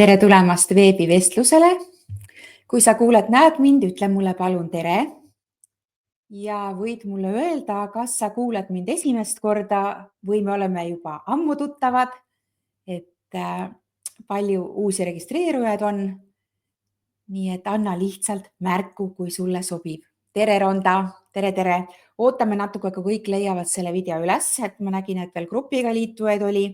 Tere tulemast veebivestlusele. Kui sa kuuled, näed mind, ütle mulle palun tere. Ja võid mulle öelda, kas sa kuuled mind esimest korda või me oleme juba ammu tuttavad, et palju uusi registreerujaid on. Nii et anna lihtsalt märku, kui sulle sobib. Tere Ronda, tere. Ootame natuke, kui kõik leiavad selle video üles, et ma nägin, et veel grupiga liitujaid oli.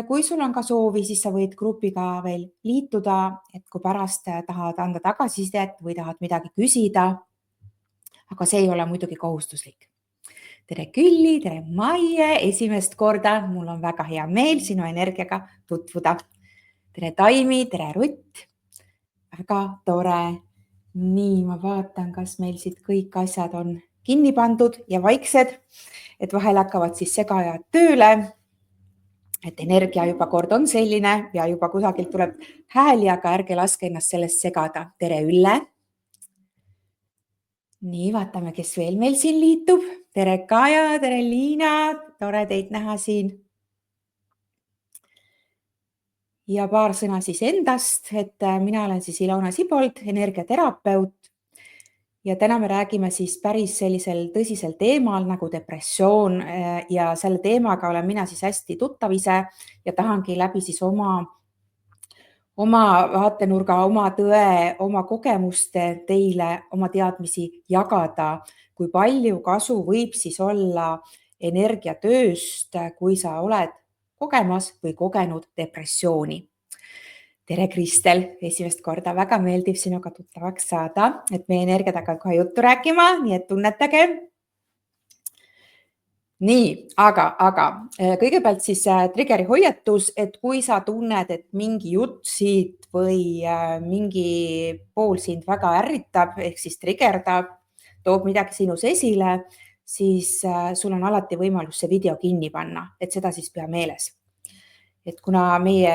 Kui sul on ka soovi, siis sa võid grupiga veel liituda, et kui pärast tahad anda tagasisidet või tahad midagi küsida. Aga see ei ole muidugi kohustuslik. Tere Külli, tere Maie, esimest korda. Mul on väga hea meel sinu energiaga tutvuda. Tere Taimi, tere Rutt. Väga tore. Nii, ma vaatan, kas meil siit kõik asjad on kinni pandud ja vaiksed, et vahel hakkavad siis segajad tööle, et energia juba kord on selline ja juba kusagilt tuleb hääli, aga ärge laske ennast sellest segada. Tere Ülle. Nii, vaatame, kes veel meil siin liitub. Tere Kaja, tere Liina, tore teid näha siin. Ja paar sõna siis endast, et mina olen siis Ilona Sibold, energiaterapeut. Ja täna me räägime siis päris sellisel tõsisel teemal nagu depressioon ja selle teemaga olen mina siis hästi tuttav ise ja tahangi läbi siis oma vaatenurga, oma tõe, oma kogemuste teile oma teadmisi jagada, kui palju kasu võib siis olla energiatööst, kui sa oled kogemas või kogenud depressiooni. Tere Kristel, esimest korda väga meeldib sinuga tuttavaks saada, et meie energiad hakkavad kohe juttu rääkima, nii et tunnetage. Nii, aga kõigepealt siis triggeri hoiatus, et kui sa tunned, et mingi jutt siit või mingi pool sind väga ärritab, ehk siis triggerdab, toob midagi sinus esile, siis sul on alati võimalus see video kinni panna, et seda siis pea meeles. Et kuna meie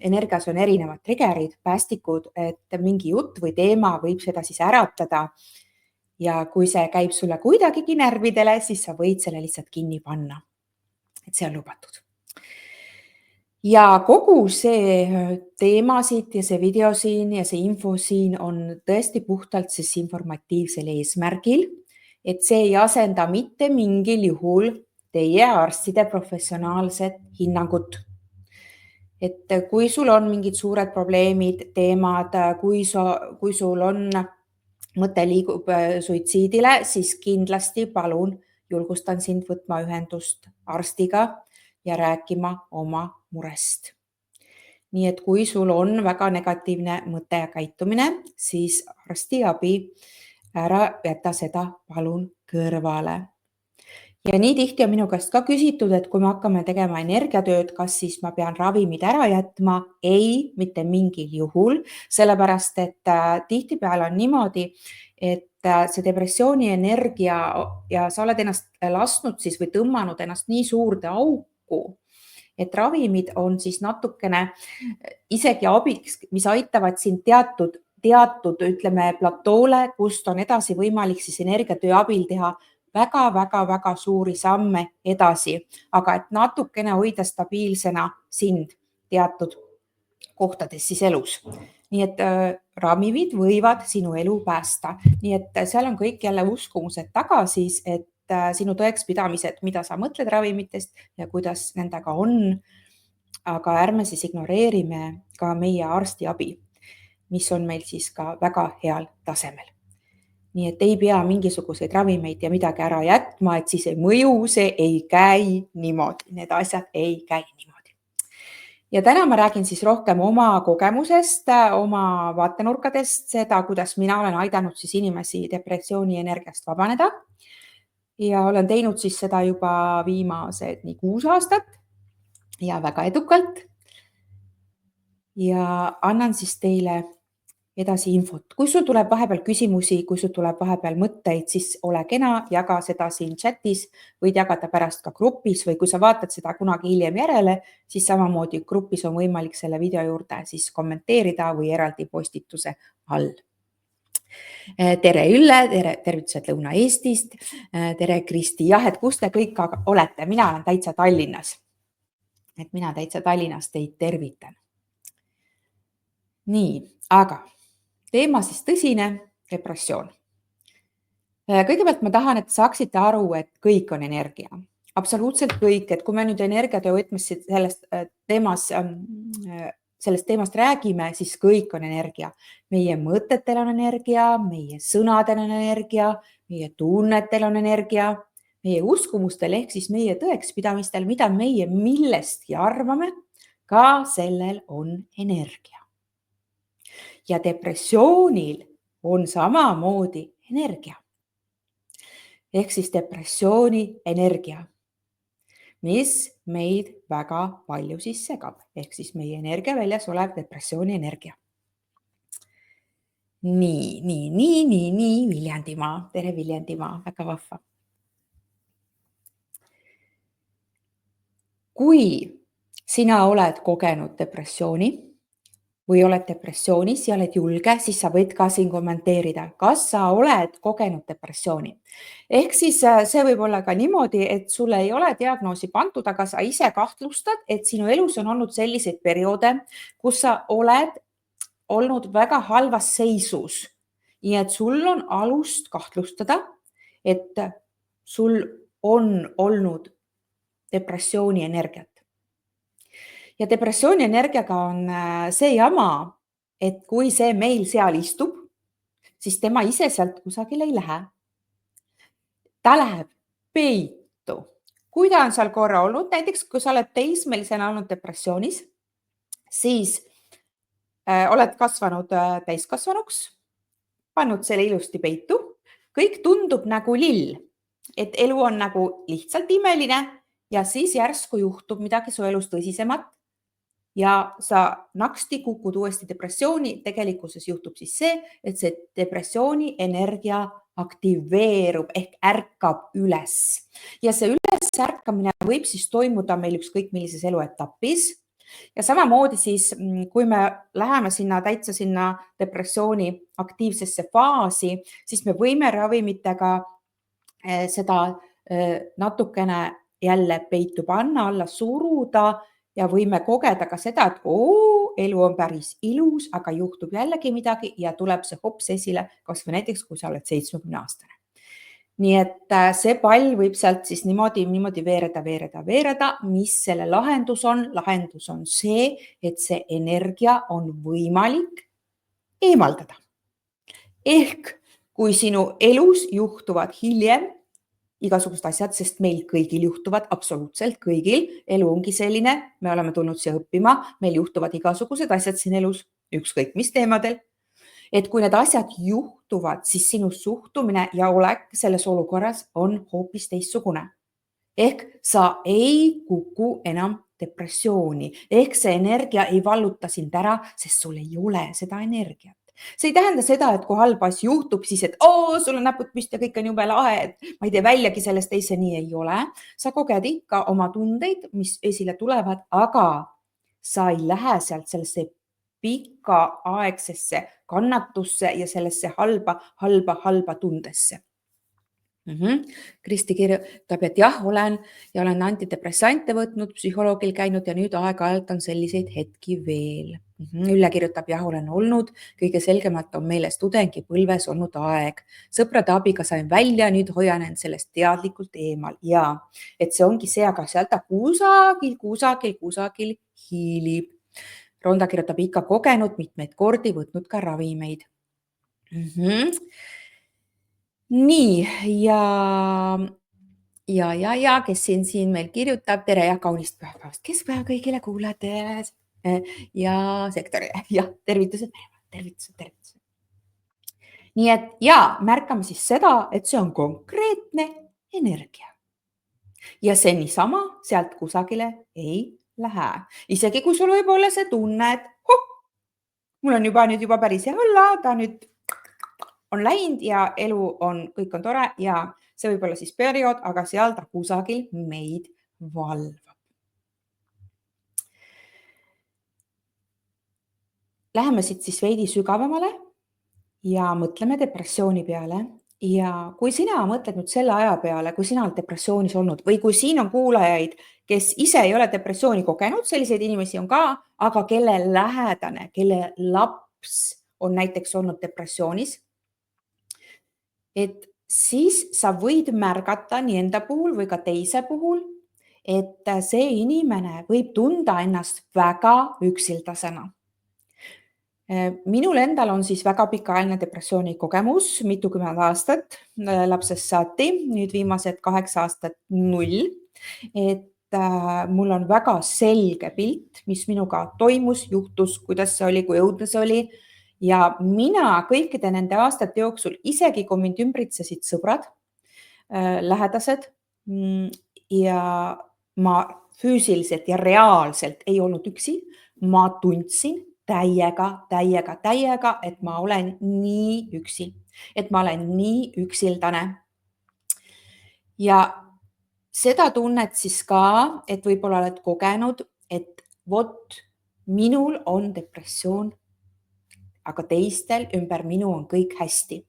energias on erinevad triggerid, päästikud, et mingi jutt või teema võib seda siis äratada ja kui see käib sulle kuidagigi närvidele, siis sa võid selle lihtsalt kinni panna. Et see on lubatud. Ja kogu see teema siit ja see video siin ja see info siin on tõesti puhtalt siis informatiivsel eesmärgil, et see ei asenda mitte mingil juhul teie arstide professionaalset hinnangut. Et kui sul on mingid suured probleemid, teemad, kui sul on mõte liigub suitsiidile, siis kindlasti palun julgustan sind võtma ühendust arstiga ja rääkima oma murest. Nii et kui sul on väga negatiivne mõte ja käitumine, siis arstiabi ära jäta seda palun kõrvale. Ja nii tihti on minu käest ka küsitud, et kui me hakkame tegema energiatööd, kas siis ma pean ravimid ära jätma? Ei, mitte mingil juhul, sellepärast et tihtipeale on niimoodi, et see depressiooni energia ja sa oled ennast lasknud siis või tõmmanud ennast nii suurde auku, et ravimid on siis natukene isegi abiks, mis aitavad sind teatud, ütleme, platoole, kust on edasi võimalik siis energiatöö abil teha väga suuri samme edasi, aga et natukene hoida stabiilsena sind teatud kohtades siis elus. Nii et ravimid võivad sinu elu päästa. Nii et seal on kõik jälle uskumused taga siis, et sinu tõekspidamised, mida sa mõtled ravimitest ja kuidas nendega on, aga ärme siis ignoreerime ka meie arstiabi, mis on meil siis ka väga heal tasemel. Nii et ei pea mingisuguseid ravimeid ja midagi ära jätma, et siis ei mõju, see ei käi niimoodi. Need asjad ei käi niimoodi. Ja täna ma räägin siis rohkem oma kogemusest, oma vaatenurkadest, seda, kuidas mina olen aidanud siis inimesi depressiooni energiast vabaneda. Ja olen teinud siis seda juba viimased 6 aastat ja väga edukalt. Ja annan siis teile edasi infot. Kui sul tuleb vahepeal küsimusi, kui sul tuleb vahepeal mõtteid, siis ole kena, jaga seda siin chatis, võid jagada pärast ka grupis või kui sa vaatad seda kunagi hiljem järele, siis samamoodi grupis on võimalik selle video juurde siis kommenteerida või eraldi postituse all. Tere Ülle, tervitused Lõuna-Eestist, tere Kristi, jah, et kus te kõik olete, mina olen täitsa Tallinnas. Et mina täitsa Tallinnas teid tervitan. Nii, aga teema siis tõsine, depressioon. Kõigepealt ma tahan, et saaksite aru, et kõik on energia. Absoluutselt kõik, et kui me nüüd energiatöö võtmes sellest teemast räägime, siis kõik on energia. Meie mõtetel on energia, meie sõnadel on energia, meie tunnetel on energia, meie uskumustel ehk siis meie tõekspidamistel, mida meie millestki arvame, ka sellel on energia. Ja depressioonil on samamoodi energia. Ehk siis depressiooni energia, mis meid väga palju siis segab, ehk siis meie energiaväljas olev depressiooni energia. Nii, Viljandimaa, tere Viljandimaa, väga vahva. Kui sina oled kogenud depressiooni või oled depressioonis ja oled julge, siis sa võid ka siin kommenteerida, kas sa oled kogenud depressiooni. Ehk siis see võib olla ka niimoodi, et sulle ei ole diagnoosi pandud, aga sa ise kahtlustad, et sinu elus on olnud selliseid perioode, kus sa oled olnud väga halvas seisus. Nii et sul on alust kahtlustada, et sul on olnud depressiooni energiat. Ja depressiooni energiaga on see jama, et kui see meil seal istub, siis tema ise sealt kusagile ei lähe. Ta läheb peitu. Kui ta on seal korra olnud, näiteks kui sa oled teismelisena olnud depressioonis, siis oled kasvanud täiskasvanuks, pannud selle ilusti peitu, kõik tundub nagu lill, et elu on nagu lihtsalt imeline ja siis järsku juhtub midagi su elus tõsisemat ja sa naksti kukud uuesti depressiooni. Tegelikkuses juhtub siis see, et see depressiooni energia aktiveerub ehk ärkab üles. Ja see ülesärkamine võib siis toimuda meil ükskõik millises eluetapis. Ja samamoodi siis, kui me läheme täitsa sinna depressiooni aktiivsesse faasi, siis me võime ravimitega seda natukene jälle peitu panna, alla suruda ja võime kogeda ka seda, et elu on päris ilus, aga juhtub jällegi midagi ja tuleb see hops esile, kas või näiteks, kui sa oled 70-aastane. Nii et see pall võib sealt siis niimoodi veereda. Mis selle lahendus on? Lahendus on see, et see energia on võimalik eemaldada. Ehk kui sinu elus juhtuvad hiljem igasugused asjad, sest meil kõigil juhtuvad, absoluutselt kõigil. Elu ongi selline, me oleme tulnud siia õppima, meil juhtuvad igasugused asjad siin elus, ükskõik mis teemadel. Et kui need asjad juhtuvad, siis sinu suhtumine ja olek selles olukorras on hoopis teistsugune. Ehk sa ei kuku enam depressiooni, ehk see energia ei valluta sind ära, sest sul ei ole seda energiat. See ei tähenda seda, et kui halb asi juhtub, siis et sul on näpud püsti ja kõik on jube lahe, et ma ei tee väljagi sellest, ei, see nii ei ole. Sa koged ikka oma tundeid, mis esile tulevad, aga sa ei lähe sealt sellesse pikaaegsesse kannatusse ja sellesse halba tundesse. Kristi kirjutab, et jah, olen antidepressante võtnud, psühholoogil käinud ja nüüd aeg-ajalt on selliseid hetki veel. Ülle kirjutab, jah, olen olnud, kõige selgemalt on meeles tudengipõlves olnud aeg. Sõprade abiga sain välja, nüüd hoian end sellest teadlikult eemal. Ja, et see ongi see, aga sealt ta kusagil hiilib. Ronda kirjutab, ikka kogenud mitmeid kordi, võtnud ka ravimeid. Nii, ja kes siin meil kirjutab, tere ja kaunist pühapäevast keskpäeva kõigile kuulajatele ja sektorile. Ja tervitused. Nii et märkame siis seda, et see on konkreetne energia. Ja see niisama sealt kusagile ei lähe. Isegi kui sul võib olla see tunne, et mul on juba päris hea olla, ta nüüd on läinud ja elu kõik on tore ja see võib olla siis periood, aga seal ta kusagil meid valvab. Läheme siit siis veidi sügavamale ja mõtleme depressiooni peale Ja kui sina mõtled nüüd selle aja peale, kui sina oled depressioonis olnud või kui siin on kuulajaid, kes ise ei ole depressiooni kogenud, selliseid inimesi on ka, aga kelle lähedane, kelle laps on näiteks olnud depressioonis, et siis sa võid märgata nii enda puhul või ka teise puhul, et see inimene võib tunda ennast väga üksildasena. Minul endal on siis väga pikaajaline depressiooni kogemus, mitukümmend aastat lapsest saati, nüüd viimased 8 aastat 0. Et mul on väga selge pilt, mis minuga toimus, juhtus, kuidas see oli, kui õudne see oli. Ja mina kõikide nende aastate jooksul, isegi kui mind ümbritsesid sõbrad, lähedased ja ma füüsiliselt ja reaalselt ei olnud üksi, ma tundsin täiega, et ma olen nii üksi, et ma olen nii üksildane. Ja seda tunnet siis ka, et võib-olla oled kogenud, et vot minul on depressioon, aga teistel ümber minu on kõik hästi.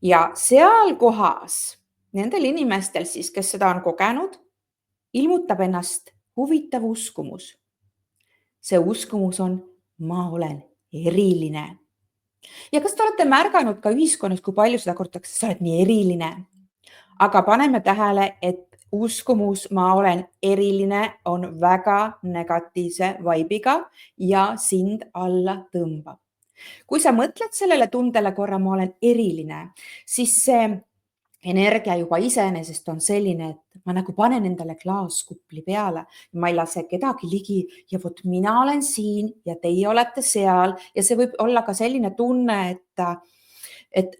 Ja seal kohas nendel inimestel siis, kes seda on kogenud, ilmutab ennast huvitav uskumus. See uskumus on, ma olen eriline. Ja kas te olete märganud ka ühiskonnas, kui palju seda kordatakse, sa oled nii eriline. Aga paneme tähele, et uskumus, ma olen eriline, on väga negatiivse vaibiga ja sind alla tõmbab. Kui sa mõtled sellele tundele korra, ma olen eriline, siis see energia juba iseenesest on selline, et ma nagu panen endale klaaskupli peale, ma ei lase kedagi ligi ja vot mina olen siin ja teie olete seal ja see võib olla ka selline tunne, et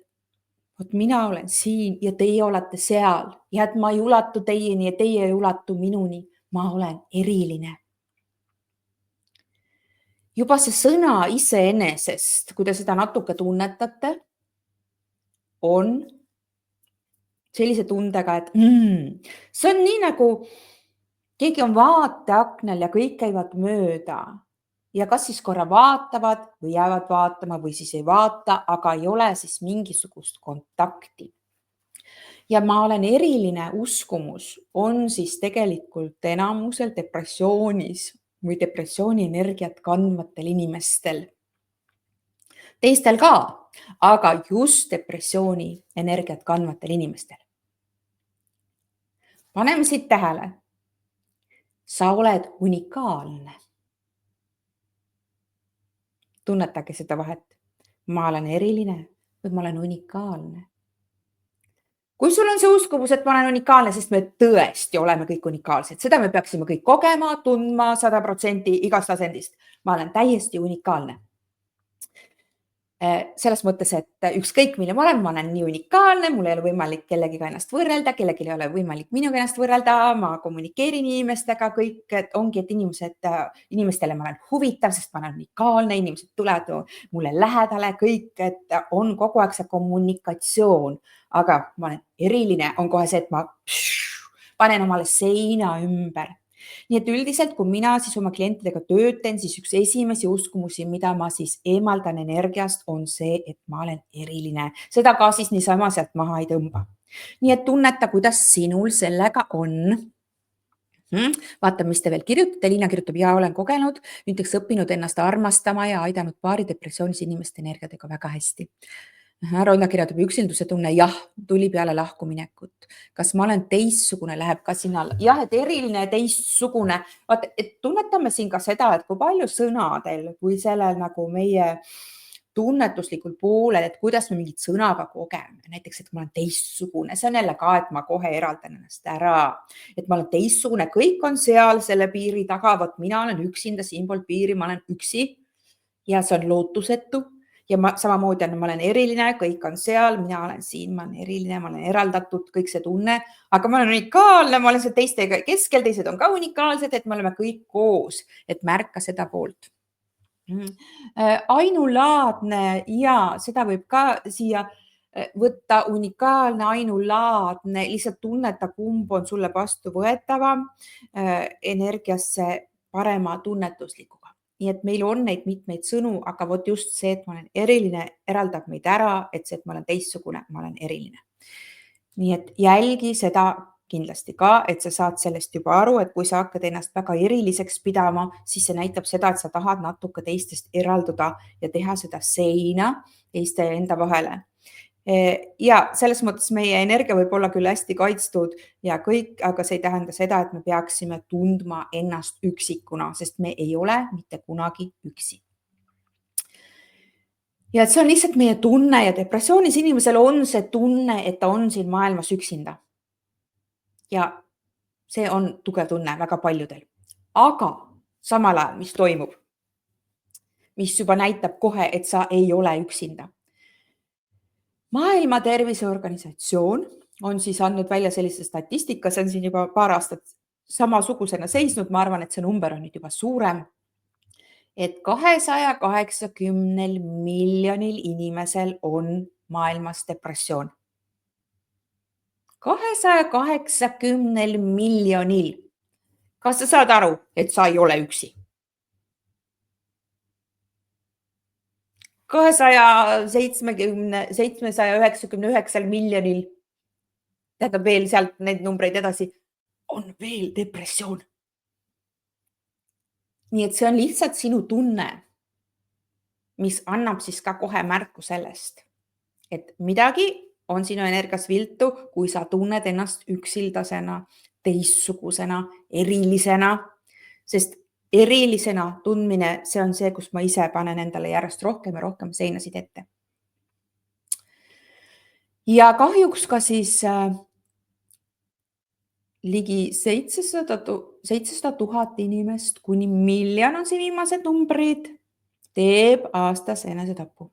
vot mina olen siin ja teie olete seal ja et ma ei ulatu teieni ja teie ei ulatu minuni, ma olen eriline. Juba see sõna iseenesest, kui te seda natuke tunnetate, on sellise tundega, et see on nii nagu keegi on vaateaknal ja kõik käivad mööda ja kas siis korra vaatavad või jäävad vaatama või siis ei vaata, aga ei ole siis mingisugust kontakti. Ja ma olen eriline uskumus on siis tegelikult enamusel depressioonis või depressiooni energiat kandvatel inimestel. Teistel ka, aga just depressiooni energiat kandvatel inimestel. Paneme siit tähele. Sa oled unikaalne. Tunnetage seda vahet. Ma olen eriline või ma olen unikaalne. Kui sul on see uskumus, et ma olen unikaalne, sest me tõesti oleme kõik unikaalsed, seda me peaksime kõik kogema, tundma 100% igast asendist. Ma olen täiesti unikaalne. Selles mõttes, et ükskõik mille ma olen nii unikaalne, mul ei ole võimalik kellegiga ennast võrrelda, kellelgi ei ole võimalik minuga ennast võrrelda, ma kommunikeerin inimestega kõik, et ongi, et inimestele ma olen huvitav, sest ma olen unikaalne, inimesed tulevad mulle lähedale, kõik, et on kogu aeg see kommunikatsioon, aga ma olen eriline, on kohe see, et ma panen omale seina ümber. Nii et üldiselt, kui mina siis oma klientidega töötan, siis üks esimesi uskumusi, mida ma siis eemaldan energiast, on see, et ma olen eriline. Seda ka siis niisama sealt maha ei tõmba. Nii et tunneta, kuidas sinul sellega on. Vaata, mis te veel kirjutate. Liina kirjutab, ja olen kogenud, nüüdseks õppinud ennast armastama ja aidanud paari depressioonis inimeste energiatega väga hästi. Ronda kirjutab, üksilduse tunne, jah, tuli peale lahkuminekut. Kas ma olen teistsugune, läheb ka sinna alla. Jah, et eriline ja teistsugune. Vaata, et tunnetame siin ka seda, et kui palju sõnadel või sellel nagu meie tunnetuslikul poolel, et kuidas me mingit sõnaga kogeme. Näiteks, et ma olen teistsugune. See on jälle ka, et ma kohe eraldan ennast ära. Et ma olen teistsugune, kõik on seal selle piiri taga. Vot mina olen üksinda siinpool piiri, ma olen üksi ja see on lootusetu. Ja samamoodi ma olen eriline, kõik on seal, mina olen siin, ma olen eriline, ma olen eraldatud, kõik see tunne, aga ma olen unikaalne, ma olen seal teiste keskel, teised on ka unikaalsed, et me oleme kõik koos, et märka seda poolt. Ainulaadne ja seda võib ka siia võtta, unikaalne, ainulaadne, lihtsalt tunneta, kumb on sulle vastuvõetavam energiasse parema tunnetuslikuga. Nii et meil on neid mitmeid sõnu, aga vot just see, et ma olen eriline, eraldab meid ära, et see, et ma olen teistsugune, ma olen eriline. Nii et jälgi seda kindlasti ka, et sa saad sellest juba aru, et kui sa hakkad ennast väga eriliseks pidama, siis see näitab seda, et sa tahad natuke teistest eralduda ja teha seda seina teiste ja enda vahele. Ja selles mõttes meie energia võib olla küll hästi kaitstud ja kõik, aga see ei tähenda seda, et me peaksime tundma ennast üksikuna, sest me ei ole mitte kunagi üksi. Ja et see on lihtsalt meie tunne ja depressioonis inimesel on see tunne, et ta on siin maailmas üksinda. Ja see on tugev tunne väga paljudel. Aga samal ajal, mis toimub? Mis juba näitab kohe, et sa ei ole üksinda. Maailma Terviseorganisatsioon on siis andnud välja sellise statistika, see on siin juba paar aastat samasugusena seisnud, ma arvan, et see number on nüüd juba suurem, et 280 miljonil inimesel on maailmas depressioon. 280 miljonil. Kas sa saad aru, et sa ei ole üksi? 799 miljonil, tähendab veel sealt neid numbreid edasi, on veel depressioon. Nii et see on lihtsalt sinu tunne, mis annab siis ka kohe märku sellest, et midagi on sinu energias viltu, kui sa tunned ennast üksildasena, teistsugusena, erilisena, sest erilisena tundmine, see on see, kus ma ise panen endale järjest rohkem ja rohkem seinasid ette. Ja kahjuks ka siis ligi 700 000 inimest kuni miljon on see viimased numbrid, teeb aastas enesetapu.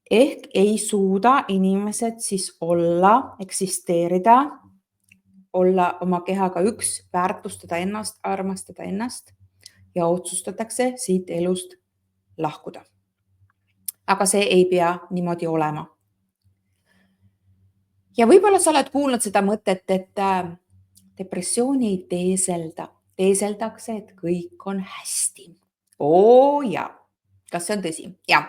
Ehk ei suuda inimesed siis olla, eksisteerida, olla oma kehaga üks, väärtustada ennast, armastada ennast ja otsustatakse siit elust lahkuda. Aga see ei pea niimoodi olema. Ja võib-olla sa oled kuulnud seda mõtet, et depressiooni ei teeselda. Teeseldakse, et kõik on hästi. Ja, kas see on tõsi? Ja,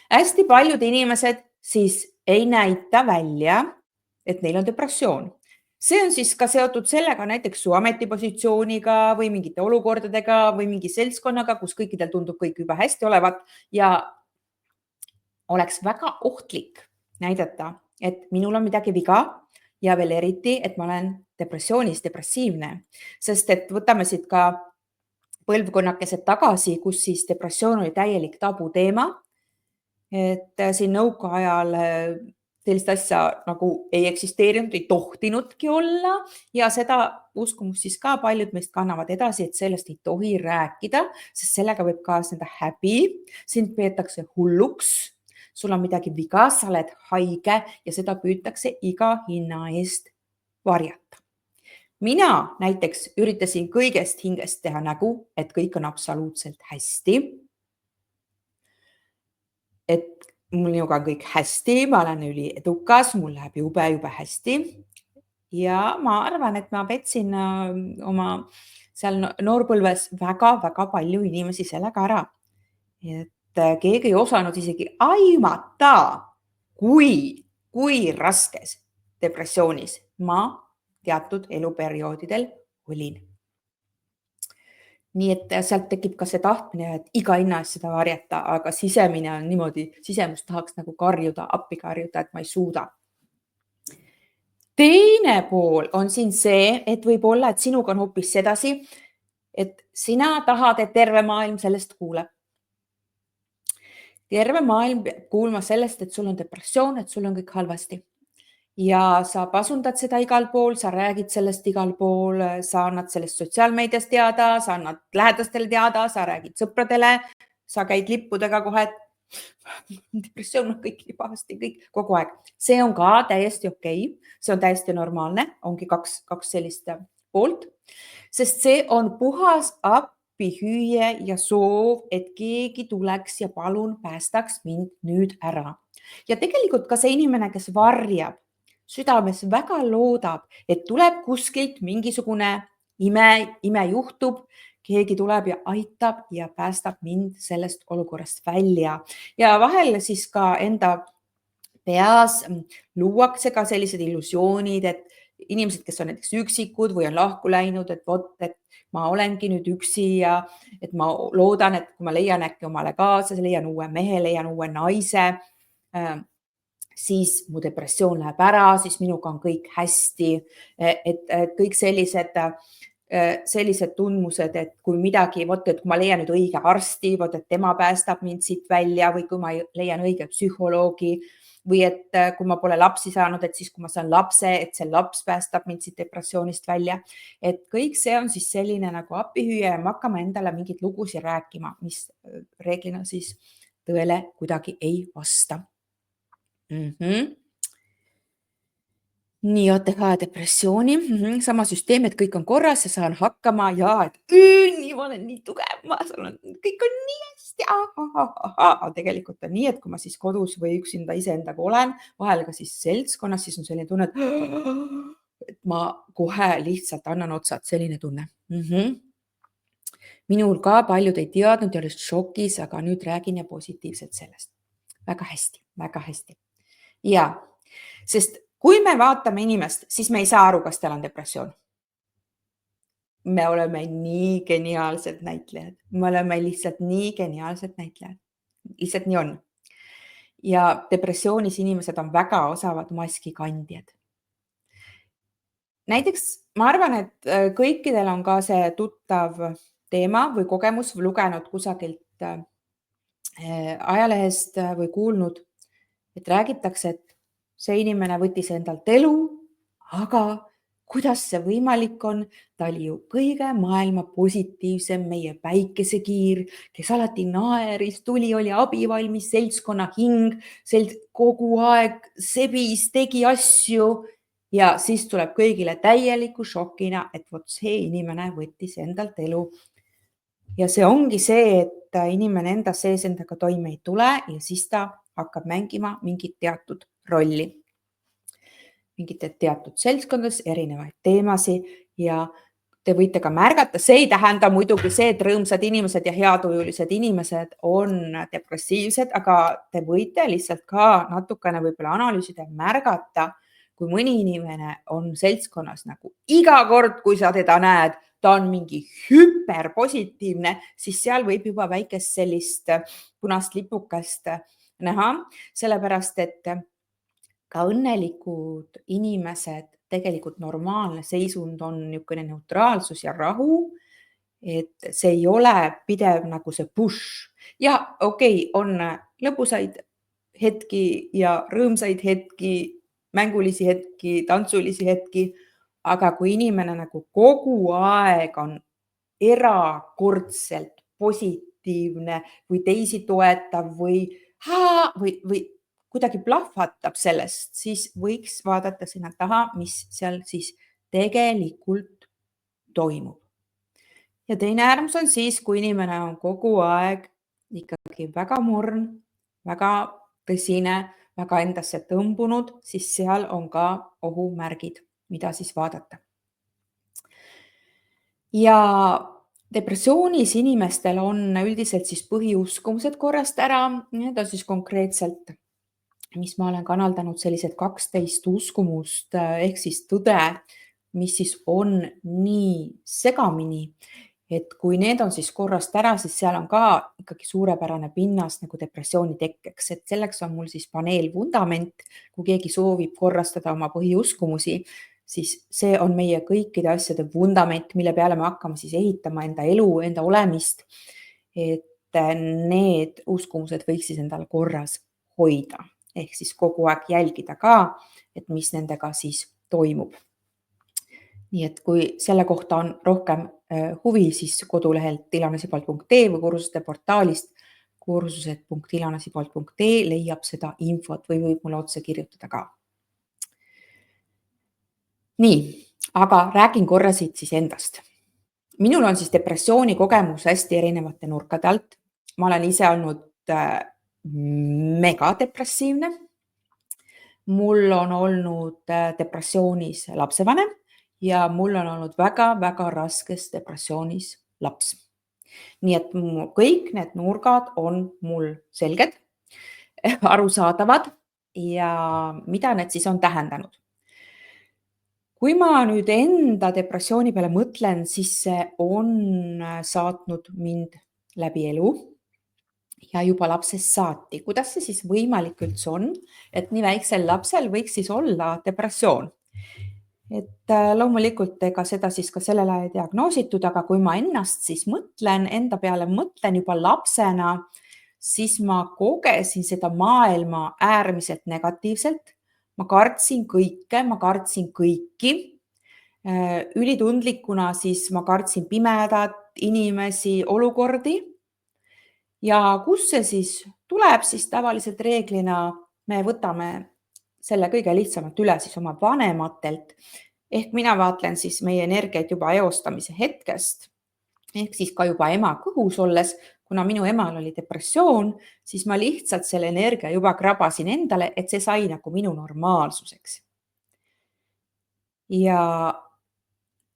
hästi paljud inimesed siis ei näita välja, et neil on depressioon. See on siis ka seotud sellega näiteks su ametipositsiooniga või mingite olukordadega või mingi seltskonnaga, kus kõikidel tundub kõik juba hästi olevat ja oleks väga ohtlik näidata, et minul on midagi viga ja veel eriti, et ma olen depressioonis, depressiivne, sest et võtame siit ka põlvkonnakesed tagasi, kus siis depressioon oli täielik tabuteema, et siin nõukaajal sellist asja nagu ei eksisteerinud, ei tohtinudki olla ja seda uskumust siis ka paljud meist kannavad edasi, et sellest ei tohi rääkida, sest sellega võib kaasneda häbi, sind peetakse hulluks, sul on midagi viga, sa oled haige ja seda püütakse iga hinna eest varjata. Mina näiteks üritasin kõigest hingest teha nägu, et kõik on absoluutselt hästi. Et minuga on kõik hästi, ma olen üliedukas, mul läheb jube hästi. Ja ma arvan, et ma petsin oma seal noorpõlves väga palju inimesi sellega ära. Et keegi ei osanud isegi aimata, kui raskes depressioonis ma teatud eluperioodidel olin. Nii et sealt tekib ka see tahtmine, et iga hinna eest seda varjata, aga sisemine on niimoodi, sisemust tahaks nagu appi karjuda, et ma ei suuda. Teine pool on siin see, et võib olla, et sinuga on hoopis sedasi, et sina tahad, et terve maailm sellest kuuleb. Terve maailm peab kuulma sellest, et sul on depressioon, et sul on kõik halvasti. Ja sa pasundad seda igal pool, sa räägid sellest igal pool, sa annad sellest sotsiaalmeedias teada, sa annad lähedastele teada, sa räägid sõpradele, sa käid lippudega kohe, et depressioon on kõik nii pahasti, kõik kogu aeg. See on ka täiesti okei, see on täiesti normaalne, ongi kaks sellist poolt, sest see on puhas appihüüe ja soov, et keegi tuleks ja palun päästaks mind nüüd ära. Ja tegelikult ka see inimene, kes varjab, südames väga loodab, et tuleb kuskilt mingisugune ime juhtub, keegi tuleb ja aitab ja päästab mind sellest olukorrast välja. Ja vahel siis ka enda peas luuakse ka sellised illusioonid, et inimesed, kes on näiteks üksikud või on lahku läinud, et vot, et ma olengi nüüd üksi ja et ma loodan, et kui ma leian äkki omale kaaslase, leian uue mehe, leian uue naise, siis mu depressioon läheb ära, siis minuga on kõik hästi. Et kõik sellised tundmused, et kui midagi, vot, et kui ma leian nüüd õige arsti, vot, et tema päästab mind siit välja või kui ma leian õige psühholoogi või et kui ma pole lapsi saanud, et siis kui ma saan lapse, et see laps päästab mind siit depressioonist välja. Et kõik see on siis selline nagu appihüüe ja me hakkame endale mingeid lugusid rääkima, mis reeglina siis tõele kuidagi ei vasta. Nii, OTH ja depressiooni, sama süsteem, et kõik on korras ja saan hakkama ja et nii, ma olen nii tugev, kõik on nii hästi. Aga tegelikult on nii, et kui ma siis kodus või üksinda iseendaga olen, vahel ka siis seltskonnas, siis on selline tunne, et ma kohe lihtsalt annan otsad, selline tunne. Minul ka paljud ei teadnud ja olid šokis, aga nüüd räägin ja positiivselt sellest. Väga hästi, väga hästi. Ja, sest kui me vaatame inimest, siis me ei saa aru, kas tal on depressioon. Me oleme nii geniaalsed näitlejad. Me oleme lihtsalt nii geniaalsed näitlejad. Lihtsalt nii on. Ja depressioonis inimesed on väga osavad maskikandjad. Näiteks ma arvan, et kõikidel on ka see tuttav teema või kogemus või lugenud kusagilt ajalehest või kuulnud, et räägitakse, et see inimene võttis endalt elu, aga kuidas see võimalik on? Ta oli ju kõige maailma positiivsem meie päikesekiir, kes alati naeris, tuli, oli abivalmis, seltskonna hing, kogu aeg sebis, tegi asju ja siis tuleb kõigile täieliku šokina, et vot see inimene võttis endalt elu. Ja see ongi see, et inimene enda sees endaga toime ei tule ja siis ta hakkab mängima mingit teatud rolli. Mingite teatud seltskondades erinevaid teemasid ja te võite ka märgata, see ei tähenda muidugi see, et rõõmsad inimesed ja heatujulised inimesed on depressiivsed, aga te võite lihtsalt ka natukene võib-olla analüüsida ja märgata, kui mõni inimene on seltskonnas nagu iga kord, kui sa teda näed, ta on mingi hüperpositiivne, siis seal võib juba väikest sellist punast lipukest näha, sellepärast et ka õnnelikud inimesed, tegelikult normaalne seisund on niisugune neutraalsus ja rahu, et see ei ole pidev nagu see push. Ja okei, on lõbusaid hetki ja rõõmsaid hetki, mängulisi hetki, tantsulisi hetki, aga kui inimene nagu kogu aeg on erakordselt positiivne või teisi toetav või kuidagi plahvatab sellest, siis võiks vaadata sinna taha, mis seal siis tegelikult toimub. Ja teine äärmus on siis, kui inimene on kogu aeg ikkagi väga murn, väga tõsine, väga endasse tõmbunud, siis seal on ka ohumärgid, mida siis vaadata. Ja depressioonis inimestel on üldiselt siis põhiuskumused korrast ära, need on siis konkreetselt, mis ma olen kanaldanud sellised 12 uskumust ehk siis tõde, mis siis on nii segamini, et kui need on siis korrast ära, siis seal on ka ikkagi suurepärane pinnas nagu depressiooni tekkeks, et selleks on mul siis paneelvundament, kui keegi soovib korrastada oma põhiuskumusi, siis see on meie kõikide asjade vundament, mille peale me hakkame siis ehitama enda elu, enda olemist, et need uskumused võiks siis endal korras hoida. Ehk siis kogu aeg jälgida ka, et mis nendega siis toimub. Nii et kui selle kohta on rohkem huvi, siis kodulehelt ilanasipalt.ee või kursuste portaalist kursused.ilanasipalt.ee leiab seda infot või võib mulle otse kirjutada ka. Nii, aga räägin korra siit siis endast. Minul on siis depressiooni kogemus hästi erinevate nurkade alt. Ma olen ise olnud megadepressiivne. Mul on olnud depressioonis lapsevanem ja mul on olnud väga-väga raskes depressioonis laps. Nii et kõik need nurgad on mul selged, arusaadavad ja mida need siis on tähendanud. Kui ma nüüd enda depressiooni peale mõtlen, siis see on saatnud mind läbi elu ja juba lapsest saati. Kuidas see siis võimalik üldse on, et nii väiksel lapsel võiks siis olla depressioon? Loomulikult ega seda siis ka sellel ajal ei diagnoositud, aga kui ma ennast siis enda peale mõtlen juba lapsena, siis ma kogesin seda maailma äärmiselt negatiivselt. Ma kartsin kõike, ma kartsin kõiki. Ülitundlikuna siis ma kartsin pimedat, inimesi, olukordi. Ja kus see siis tuleb, siis tavaliselt reeglina me võtame selle kõige lihtsamalt üle siis oma vanematelt. Ehk mina vaatlen siis meie energiaid juba eostamise hetkest. Ehk siis ka juba ema kõhus olles, kuna minu emal oli depressioon, siis ma lihtsalt selle energia juba krabasin endale, et see sai nagu minu normaalsuseks. Ja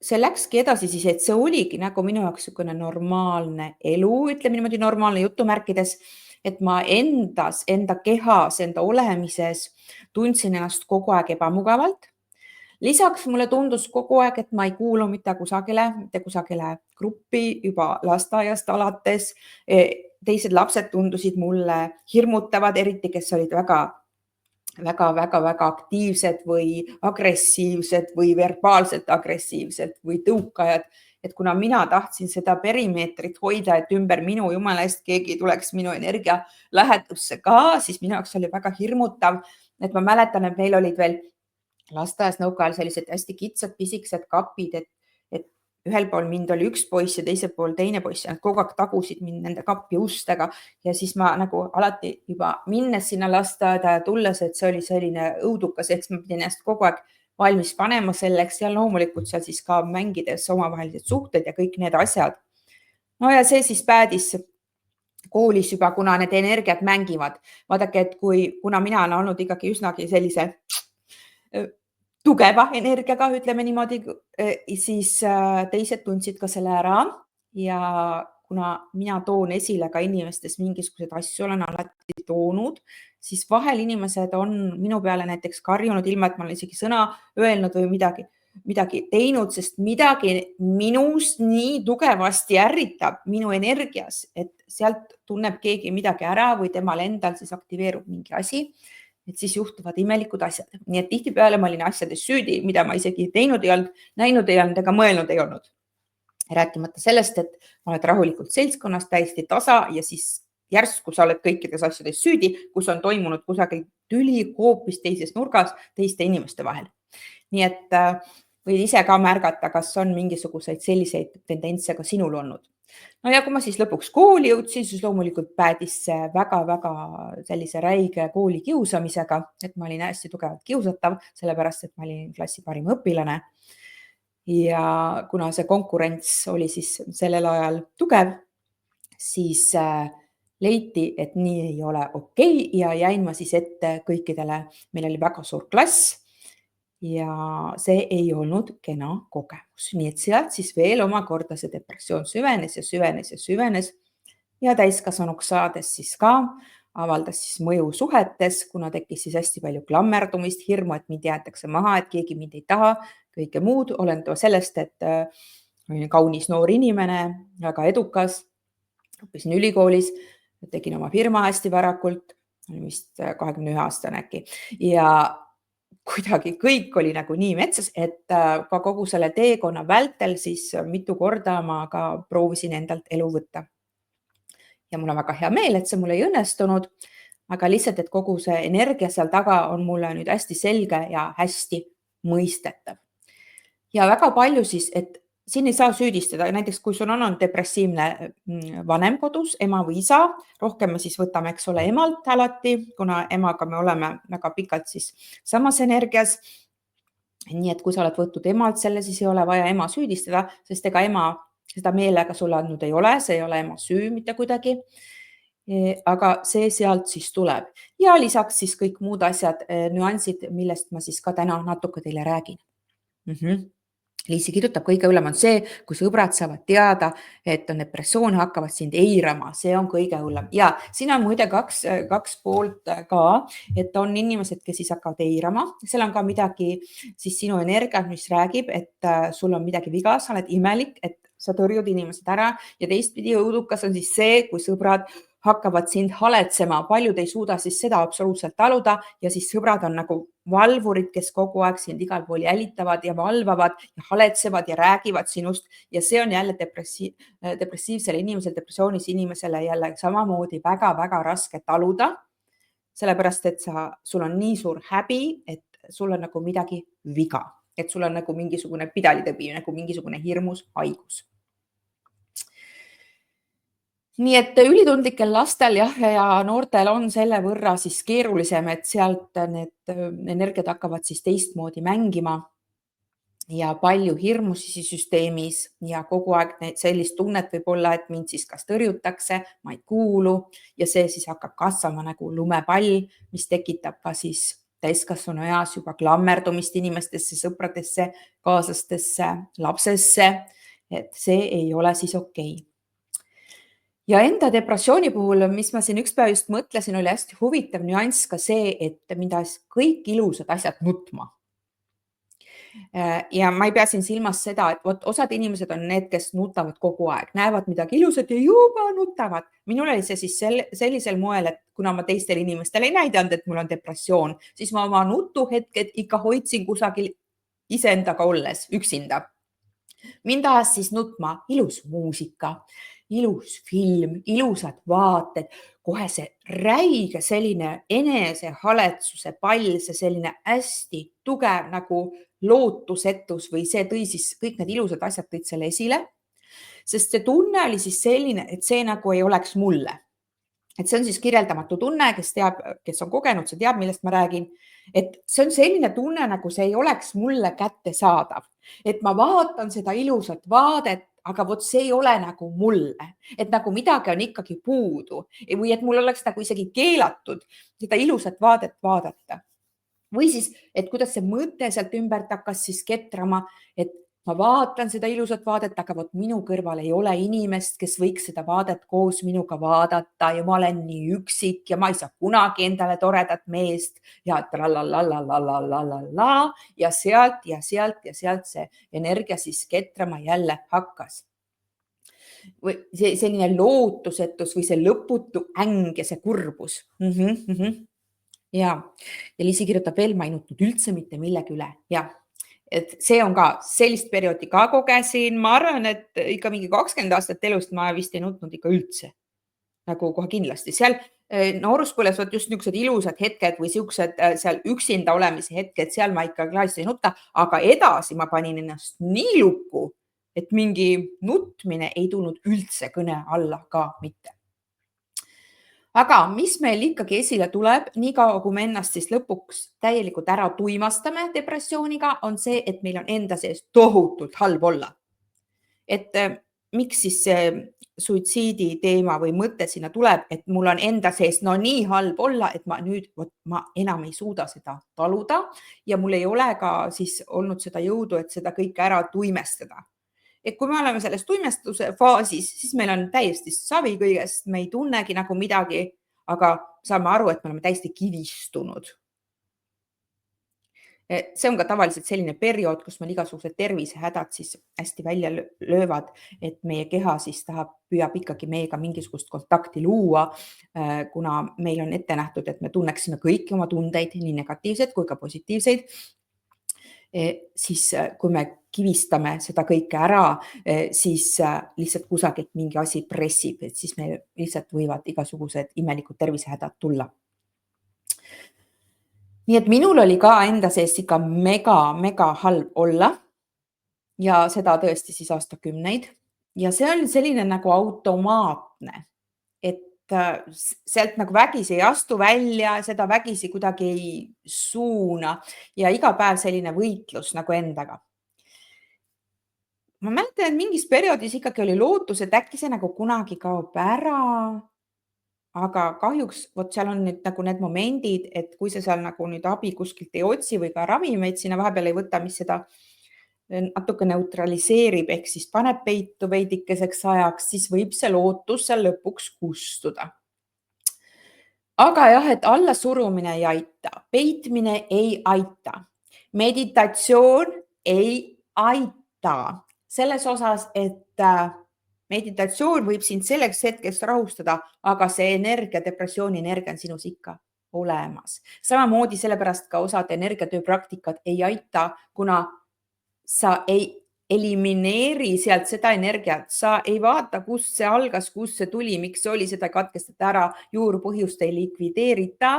see läkski edasi siis, et see oligi nagu minu jaoks niisugune normaalne elu, ütleme niimoodi normaalne jutumärkides, et ma enda kehas, enda olemises tundsin ennast kogu aeg ebamugavalt. Lisaks mulle tundus kogu aeg, et ma ei kuulu mitte kusagile gruppi juba lasteaiast alates. Teised lapsed tundusid mulle hirmutavad, eriti kes olid väga aktiivsed või agressiivsed või verbaalselt agressiivsed või tõukajad. Et kuna mina tahtsin seda perimeetrit hoida, et ümber minu jumala eest keegi tuleks minu energia lähedusse ka, siis minu jaoks oli väga hirmutav. Et ma mäletan, et meil olid veel lasteaias nõukaajal sellised hästi kitsad pisikesed kapid, et ühel pool mind oli üks poiss ja teisel pool teine poiss ja nad kogu aeg tagusid mind nende kappi ustega. Ja siis ma nagu alati juba minnes sinna lasteaeda ja tulles, et see oli selline õudukas, et ma pidin ennast kogu aeg valmis panema selleks ja loomulikult seal siis ka mängides omavahelised suhted ja kõik need asjad. No ja see siis päädis koolis juba, kuna need energiat mängivad. Vaadake, et kuna mina olen olnud ikkagi üsnagi sellise tugeva energiaga, ütleme niimoodi, siis teised tundsid ka selle ära ja kuna mina toon esile ka inimestes mingisuguseid asju, olen alati toonud, siis vahel inimesed on minu peale näiteks karjunud, ilma et ma olen isegi sõna öelnud või midagi teinud, sest midagi minus nii tugevasti ärritab minu energias, et sealt tunneb keegi midagi ära või temal endal siis aktiveerub mingi asi. Et siis juhtuvad imelikud asjad. Nii et tihtipeale ma olin asjades süüdi, mida ma isegi teinud ei olnud, näinud ei olnud ega mõelnud ei olnud. Rääkimata sellest, et ma oled rahulikult seltskonnas täiesti tasa ja siis järsku sa oled kõikides asjades süüdi, kus on toimunud kusagil tüli hoopis teises nurgas teiste inimeste vahel. Nii et võid ise ka märgata, kas on mingisuguseid selliseid tendentse ka sinul olnud. No ja kui ma siis lõpuks kooli jõudsin, siis loomulikult päädis see väga sellise räige kooli kiusamisega, et ma olin hästi tugevalt kiusatav, sellepärast et ma olin klassi parim õpilane. Ja kuna see konkurents oli siis sellel ajal tugev, siis leiti, et nii ei ole okei ja jäin ma siis ette kõikidele. Meil oli väga suur klass ja see ei olnud kena kogemus. Nii et sealt siis veel omakorda see depressioon süvenes ja täiskasvanuks saades siis ka avaldas siis mõju suhetes, kuna tekkis siis hästi palju klammerdumist, hirmu, et mind jäetakse maha, et keegi mind ei taha, kõike muud, oleneva sellest, et olin kaunis noor inimene, väga edukas, õppisin ülikoolis, tegin oma firma hästi varakult, olin vist 21-aastane äkki ja kuidagi kõik oli nagu nii metsas, et ka kogu selle teekonna vältel siis mitu korda ma ka proovisin endalt elu võtta. Ja mul on väga hea meel, et see mul ei õnnestunud, aga lihtsalt, et kogu see energia seal taga on mulle nüüd hästi selge ja hästi mõistetav. Ja väga palju siis, et siin ei saa süüdistada, näiteks kui sul on depressiivne vanem kodus, ema või isa, rohkem me siis võtame, eks ole, emalt alati, kuna emaga me oleme väga pikalt siis samas energias. Nii et kui sa oled võtnud emalt selle, siis ei ole vaja ema süüdistada, sest ega ema seda meelega sulle andnud ei ole, see ei ole ema süü mitte kuidagi. Aga see sealt siis tuleb. Ja lisaks siis kõik muud asjad, nüansid, millest ma siis ka täna natuke teile räägin. Liisi kirjutab, kõige hullem on see, kui sõbrad saavad teada, et on depressioon, hakkavad sind eirama, see on kõige hullem. Ja siin on muide kaks poolt ka, et on inimesed, kes siis hakkavad eirama, seal on ka midagi siis sinu energiat, mis räägib, et sul on midagi viga, sa oled imelik, et sa tõrjud inimesed ära ja teistpidi õudukas on siis see, kui sõbrad hakkavad sind haletsema, paljud ei suuda siis seda absoluutselt taluda ja siis sõbrad on nagu valvurid, kes kogu aeg sind igal pool jälitavad ja valvavad ja haletsevad ja räägivad sinust ja see on jälle depressiivsele inimesele, depressioonis inimesele jälle samamoodi väga-väga raske taluda, sellepärast et sul on nii suur häbi, et sul on nagu midagi viga, et sul on nagu mingisugune pidalitõbi, nagu mingisugune hirmus haigus. Nii et ülitundlikel lastel jah, ja noortel on selle võrra siis keerulisem, et sealt need energiat hakkavad siis teistmoodi mängima ja palju hirmusi süsteemis ja kogu aeg sellist tunnet võib olla, et mind siis kas tõrjutakse, ma ei kuulu ja see siis hakkab kasvama nagu lumepall, mis tekitab ka siis täiskasvanu eas juba klammerdumist inimestesse, sõpradesse, kaaslastesse, lapsesse, et see ei ole siis okei. Ja enda depressiooni puhul, mis ma siin üks päev just mõtlesin, oli hästi huvitav nüanss ka see, et mida kõik ilusad asjad nutma. Ja ma ei pea siin silmas seda, et osad inimesed on need, kes nutavad kogu aeg, näevad midagi ilusat ja juba nutavad. Minul oli see siis sellisel moel, et kuna ma teistele inimestele ei näidanud, et mul on depressioon, siis ma oma nutuhetked ikka hoidsin kusagil iseendaga olles, üksinda. Mind ajas siis nutma ilus muusika, ilus film, ilusad vaated, kohe see räige selline enesehaletsuse pall, see selline hästi tugev nagu lootusetus või see tõi siis kõik need ilusad asjad tõid selle esile. Sest see tunne oli siis selline, et see nagu ei oleks mulle. Et see on siis kirjeldamatu tunne, kes teab, kes on kogenud, see teab, millest ma räägin. Et see on selline tunne, nagu see ei oleks mulle kättesaadav. Et ma vaatan seda ilusat vaadet, aga vot see ei ole nagu mulle. Et nagu midagi on ikkagi puudu. Või et mul oleks nagu isegi keelatud seda ilusat vaadet vaadata. Või siis, et kuidas see mõte sealt ümbert hakkas siis ketrama, et ma vaatan seda ilusat vaadet, aga vot minu kõrval ei ole inimest, kes võiks seda vaadet koos minuga vaadata ja ma olen nii üksik ja ma ei saa kunagi endale toredat meest ja ja sealt see energia siis ketrama jälle hakkas. Või selline lootusetus või see lõputu äng ja see kurbus. Ja Liisi kirjutab veel, ma ei nutnud üldse mitte millegi üle. Ja, et see on ka, sellist perioodi ka kogesin. Ma arvan, et ikka mingi 20 aastat elust ma vist ei nutnud ikka üldse. Nagu kohe kindlasti. Seal nooruspõlves võt just niisugused ilusad hetked või siuksed seal üksinda olemise hetked, seal ma ikka klaasi ei nuta, aga edasi ma panin ennast nii lukku, et mingi nutmine ei tulnud üldse kõne alla ka mitte. Aga mis meil ikkagi esile tuleb, niikaua kui me ennast siis lõpuks täielikult ära tuimastame depressiooniga, on see, et meil on enda sees tohutult halb olla. Et miks siis see suitsiidi teema või mõte sinna tuleb, et mul on enda sees no nii halb olla, et ma enam ei suuda seda taluda ja mul ei ole ka siis olnud seda jõudu, et seda kõike ära tuimestada. Et kui me oleme selles tuimestuse faasis, siis meil on täiesti savi kõigest, me ei tunnegi nagu midagi, aga saame aru, et me oleme täiesti kivistunud. See on ka tavaliselt selline periood, kus meil igasugused tervisehädad siis hästi välja löövad, et meie keha siis püüab ikkagi meiega mingisugust kontakti luua, kuna meil on ette nähtud, et me tunneksime kõiki oma tundeid, nii negatiivseid kui ka positiivseid. Siis kui me kivistame seda kõike ära, siis lihtsalt kusagilt mingi asi pressib, et siis meil lihtsalt võivad igasugused imelikud tervisehädad tulla. Nii et minul oli ka enda sees ikka mega halb olla ja seda tõesti siis aastakümneid ja see oli selline nagu automaatne, et sealt nagu vägisi ei astu välja, seda vägisi kuidagi ei suuna ja iga päev selline võitlus nagu endaga. Ma mäletan, et mingis perioodis ikkagi oli lootus, et äkki see nagu kunagi kaob ära. Aga kahjuks vot seal on nüüd nagu need momendid, et kui sa seal nagu nüüd abi kuskilt ei otsi või ka ravimeid sinna vahepeal ei võta, mis seda natuke neutraliseerib ehk siis paneb peitu veidikeseks ajaks, siis võib see lootus seal lõpuks kustuda. Aga jah, et allasurumine ei aita, peitmine ei aita, meditatsioon ei aita selles osas, et meditatsioon võib sind selleks hetkeks rahustada, aga see energia, depressiooni energia on sinus ikka olemas. Samamoodi sellepärast ka osad energiatööpraktikad ei aita, kuna sa ei elimineeri sealt seda energiat, sa ei vaata, kust see algas, kust see tuli, miks see oli, seda katkestada ära, juurpõhjust ei likvideerita,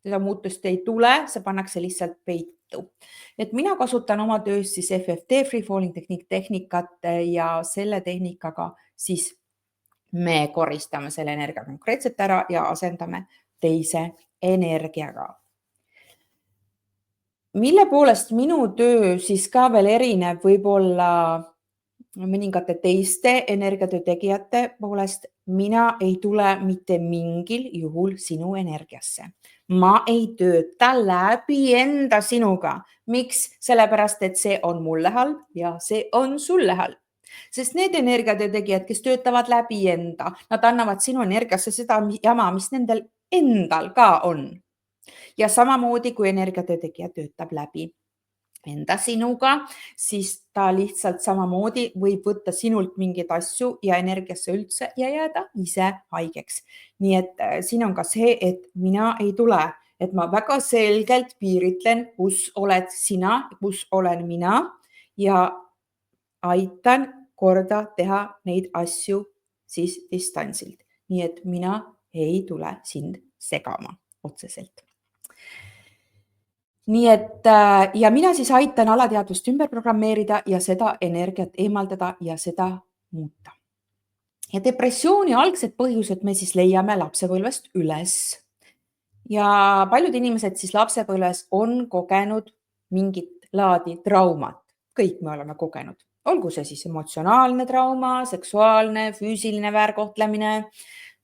seda muutust ei tule, see pannakse lihtsalt peitu. Et mina kasutan oma töös siis FFT, Free Falling tehnikat ja selle tehnikaga siis me koristame selle energia konkreetselt ära ja asendame teise energiaga. Mille poolest minu töö siis ka veel erineb võib-olla mõningate teiste energiatöö tegijate poolest, mina ei tule mitte mingil juhul sinu energiasse. Ma ei tööta läbi enda sinuga. Miks? Sellepärast, et see on mulle halb ja see on sulle halb. Sest need energiatöö tegijad, kes töötavad läbi enda, nad annavad sinu energiasse seda jama, mis nendel endal ka on. Ja samamoodi, kui energiatöö tegija töötab läbi enda sinuga, siis ta lihtsalt samamoodi võib võtta sinult mingeid asju ja energiasse üldse ja jääda ise haigeks. Nii et siin on ka see, et mina ei tule, et ma väga selgelt piiritlen, kus oled sina, kus olen mina ja aitan korda teha neid asju siis distantsilt. Nii et mina ei tule sind segama otseselt. Nii et ja mina siis aitan alateadvust ümber programmeerida ja seda energiat eemaldada ja seda muuta. Ja depressiooni algsed põhjused me siis leiame lapsepõlvest üles. Ja paljud inimesed siis lapsepõlves on kogenud mingit laadi traumat. Kõik me oleme kogenud. Olgu see siis emotsionaalne trauma, seksuaalne, füüsiline väärkohtlemine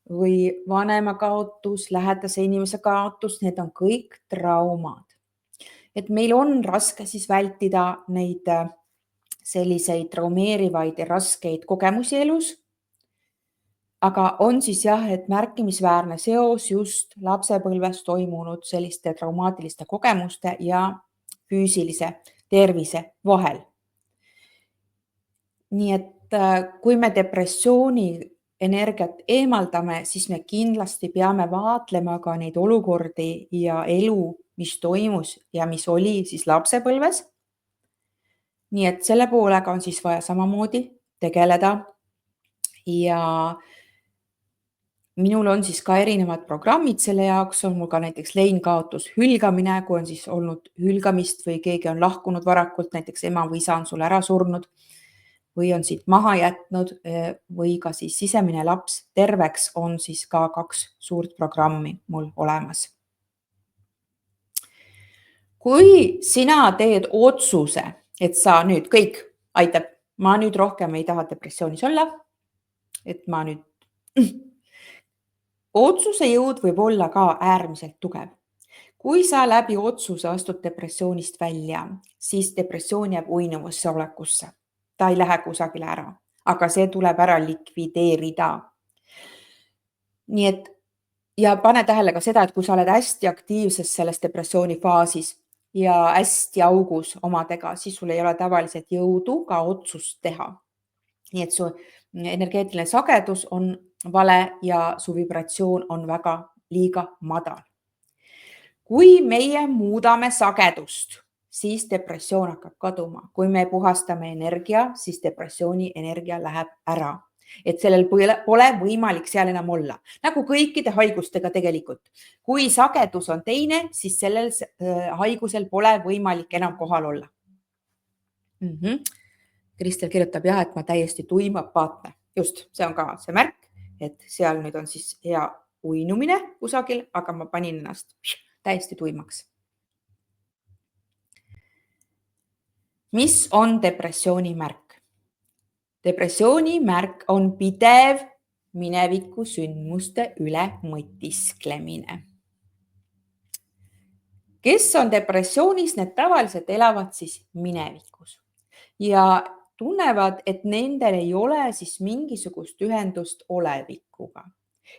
või vanema kaotus, lähedase inimese kaotus, need on kõik traumad. Et meil on raske siis vältida neid selliseid traumeerivaid ja raskeid kogemusi elus. Aga on siis jah, et märkimisväärne seos just lapsepõlves toimunud selliste traumaatiliste kogemuste ja füüsilise tervise vahel. Nii et kui me depressiooni energiat eemaldame, siis me kindlasti peame vaatlema ka neid olukordi ja elu, mis toimus ja mis oli siis lapsepõlves. Nii et selle poolega on siis vaja samamoodi tegeleda ja minul on siis ka erinevad programmid selle jaoks, on mul ka näiteks leinkaotus hülgamine, kui on siis olnud hülgamist või keegi on lahkunud varakult, näiteks ema või isa on sul ära surnud või on siit maha jätnud või ka siis sisemine laps terveks on siis ka 2 suurt programmi mul olemas. Kui sina teed otsuse, et sa nüüd kõik aitab, ma nüüd rohkem ei taha depressioonis olla, et ma nüüd otsuse jõud võib olla ka äärmiselt tugev. Kui sa läbi otsuse astud depressioonist välja, siis depressioon jääb uinuvusse olekusse. Ta ei lähe kusagile ära, aga see tuleb ära likvideerida. Nii et ja pane tähele ka seda, et kui sa oled hästi aktiivses selles depressiooni faasis ja hästi augus omadega, siis sul ei ole tavaliselt jõudu ka otsust teha. Nii et su energeetiline sagedus on vale ja su vibratsioon on väga liiga madal. Kui meie muudame sagedust, siis depressioon hakkab kaduma. Kui me puhastame energia, siis depressiooni energia läheb ära. Et sellel pole võimalik seal enam olla. Nagu kõikide haigustega tegelikult. Kui sagedus on teine, siis sellel haigusel pole võimalik enam kohal olla. Kristel kirjutab jah, et ma täiesti tuimapaatne. Just, see on ka see märk, et seal nüüd on siis hea uinumine kusagil, aga ma panin ennast täiesti tuimaks. Mis on depressiooni märk? Depressiooni märk on pidev mineviku sündmuste üle mõtisklemine. Kes on depressioonis, need tavaliselt elavad siis minevikus. ja tunnevad, et nendel ei ole siis mingisugust ühendust olevikuga.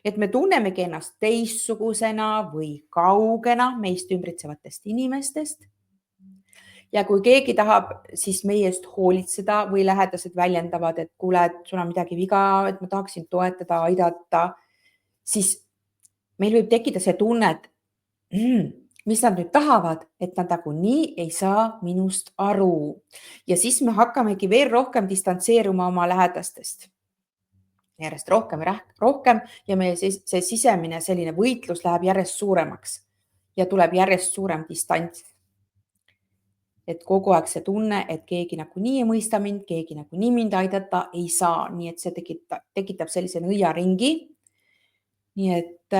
Et me tunnemegi ennast teistsugusena või kaugena meist ümbritsevatest inimestest. Ja kui keegi tahab siis meie eest hoolitseda või lähedased väljendavad, et kuule, et sul on midagi viga, et ma tahaksin toetada, aidata, siis meil võib tekkida see tunne, et mis nad nüüd tahavad, et nad nagunii ei saa minust aru. Ja siis me hakkamegi veel rohkem distantseeruma oma lähedastest. Järjest rohkem ja meie see sisemine selline võitlus läheb järjest suuremaks ja tuleb järjest suurem distants. Et kogu aeg see tunne, et keegi nagunii ei mõista mind, keegi nagunii mind aidata ei saa, nii et see tekitab sellise nõiaringi. Nii et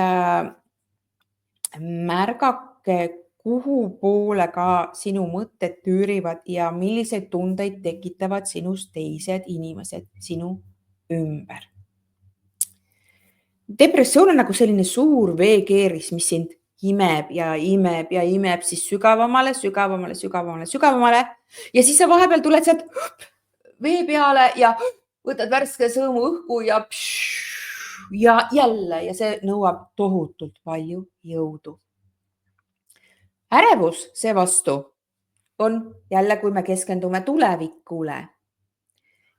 märgake, kuhu poole ka sinu mõtted tüürivad ja milliseid tundeid tekitavad sinust teised inimesed sinu ümber. Depressioon on nagu selline suur veekeeris, mis sind imeb ja imeb ja imeb siis sügavamale ja siis sa vahepeal tuled sealt vee peale ja võtad värske sõõmu õhku ja jälle ja see nõuab tohutult palju jõudu. Ärevus seevastu on jälle, kui me keskendume tulevikule.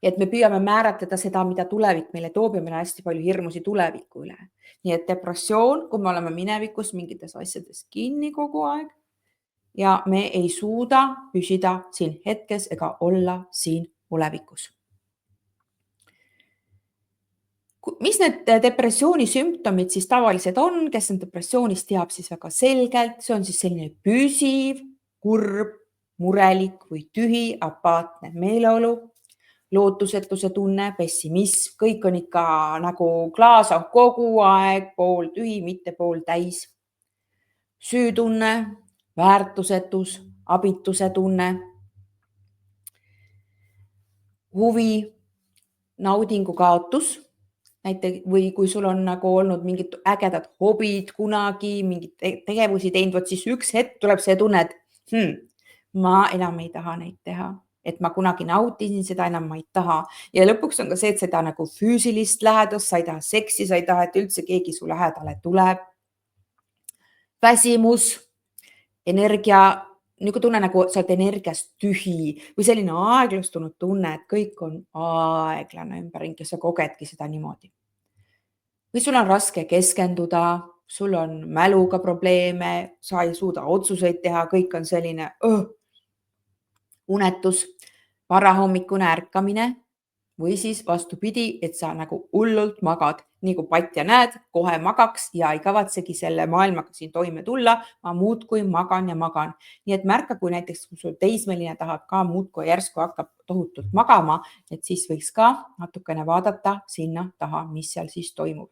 Et me püüame määratleda seda, mida tulevik meile toob ja meil on hästi palju hirmusi tuleviku üle. Nii et depressioon, kui me oleme minevikus mingites asjades kinni kogu aeg ja me ei suuda püsida siin hetkes ega olla siin olevikus. Mis need depressiooni sümptomid siis tavaliselt on, kes on depressioonist teab siis väga selgelt, see on siis selline püsiv, kurb, murelik või tühi, apaatne meeleolu, lootusetuse tunne, pessimism, kõik on ikka nagu klaas on kogu aeg pooltühi, mitte pooltäis. Süütunne, väärtusetus, abituse tunne, huvi, naudingu kaotus, näiteks või kui sul on nagu olnud mingid ägedad hobid kunagi, mingid tegevusi teinud, siis üks hetk tuleb see tunne, et ma enam ei taha neid teha. Et ma kunagi nautisin seda, enam ma ei taha. Ja lõpuks on ka see, et sa ei taha nagu füüsilist lähedust, sa ei taha seksi, sa ei taha, et üldse keegi su lähedale tuleb. Väsimus, energia, nagu tunne nagu sa oled energiast tühi või selline aeglustunud tunne, et kõik on aeglane ümberringi ja sa kogedki seda niimoodi. Või sul on raske keskenduda, sul on mäluga probleeme, sa ei suuda otsuseid teha, kõik on selline unetus, varahommikune ärkamine või siis vastupidi, et sa nagu hullult magad, nii kui patja näed, kohe magaks ja ei kavatsegi selle maailmaga siin toime tulla. Ma muudkui magan ja magan. Nii et märka, kui näiteks sul teismeline tahab ka muudkui järsku hakkab tohutult magama, et siis võiks ka natukene vaadata sinna taha, mis seal siis toimub.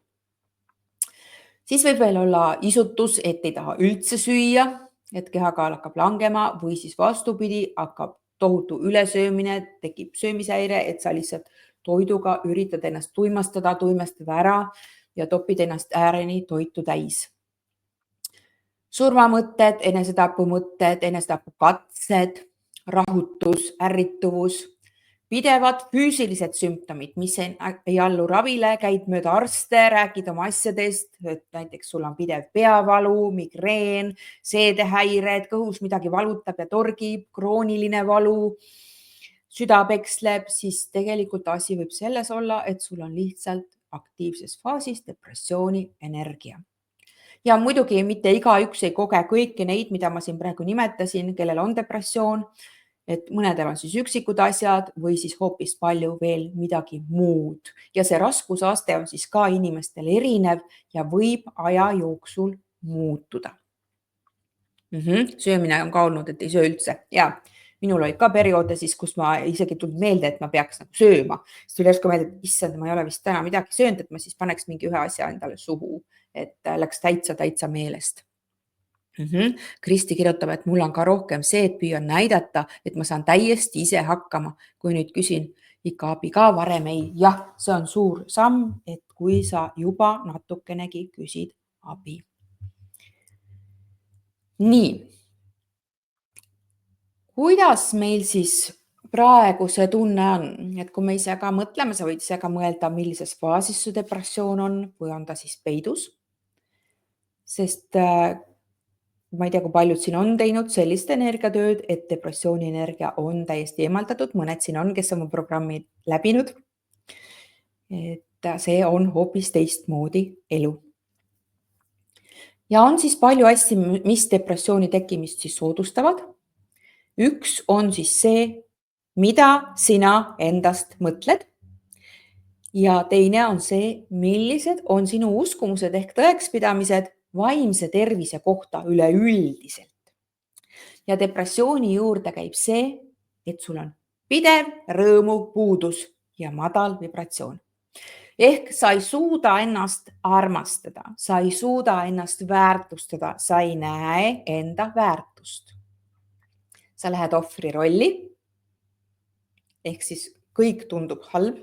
Siis võib veel olla isutus, et ei taha üldse süüa, et kehakaal hakkab langema või siis vastupidi, hakkab tohutu ülesöömine, tekib söömishäire, et sa lihtsalt toiduga üritad ennast tuimestada ära ja topid ennast ääreni toitu täis. Surmamõtted, enesetapumõtted, enesetapukatsed, rahutus, ärrituvus, pidevad füüsilised sümptomid, mis ei allu ravile, käid mööda arste, räägid oma asjadest, et näiteks sul on pidev peavalu, migreen, seedehäired, kõhus midagi valutab ja torgib, krooniline valu, süda peksleb, siis tegelikult asi võib selles olla, et sul on lihtsalt aktiivses faasis depressiooni energia. Ja muidugi mitte igaüks ei koge kõiki neid, mida ma siin praegu nimetasin, kellel on depressioon, et mõnedel on siis üksikud asjad või siis hoopis palju veel midagi muud. Ja see raskusaste on siis ka inimestel erinev ja võib aja jooksul muutuda. Söömine on ka olnud, et ei söö üldse. Ja minul oli ka perioode siis, kus ma isegi tulnud meelde, et ma peaks nagu sööma. Siis tuli järsku meelde, et issand, ma ei ole vist täna midagi söönud, et ma siis paneks mingi ühe asja endale suhu, et läks täitsa meelest. Kristi kirjutab, et mul on ka rohkem see, et püüan näidata, et ma saan täiesti ise hakkama. Kui nüüd küsin ikka abi ka varem ei, jah, see on suur samm, et kui sa juba natukenegi küsid abi. Nii. Kuidas meil siis praegu see tunne on, et kui me ise ka mõtleme, sa võid ise ka mõelda, millises faasis su depressioon on või on ta siis peidus. Sest ma ei tea, kui paljud siin on teinud sellist energiatööd, et depressiooni energia on täiesti eemaldatud, mõned siin on, kes oma programmi läbinud. Et see on hoopis teistmoodi elu. Ja on siis palju asju, mis depressiooni tekkimist siis soodustavad. Üks on siis see, mida sina endast mõtled. Ja teine on see, millised on sinu uskumused ehk tõekspidamised vaimse tervise kohta üleüldiselt. Ja depressiooni juurde käib see, et sul on pidev rõõmu puudus ja madal vibratsioon. Ehk sa ei suuda ennast armastada, sa ei suuda ennast väärtustada, sa ei näe enda väärtust. Sa lähed ohvri rolli, ehk siis kõik tundub halb.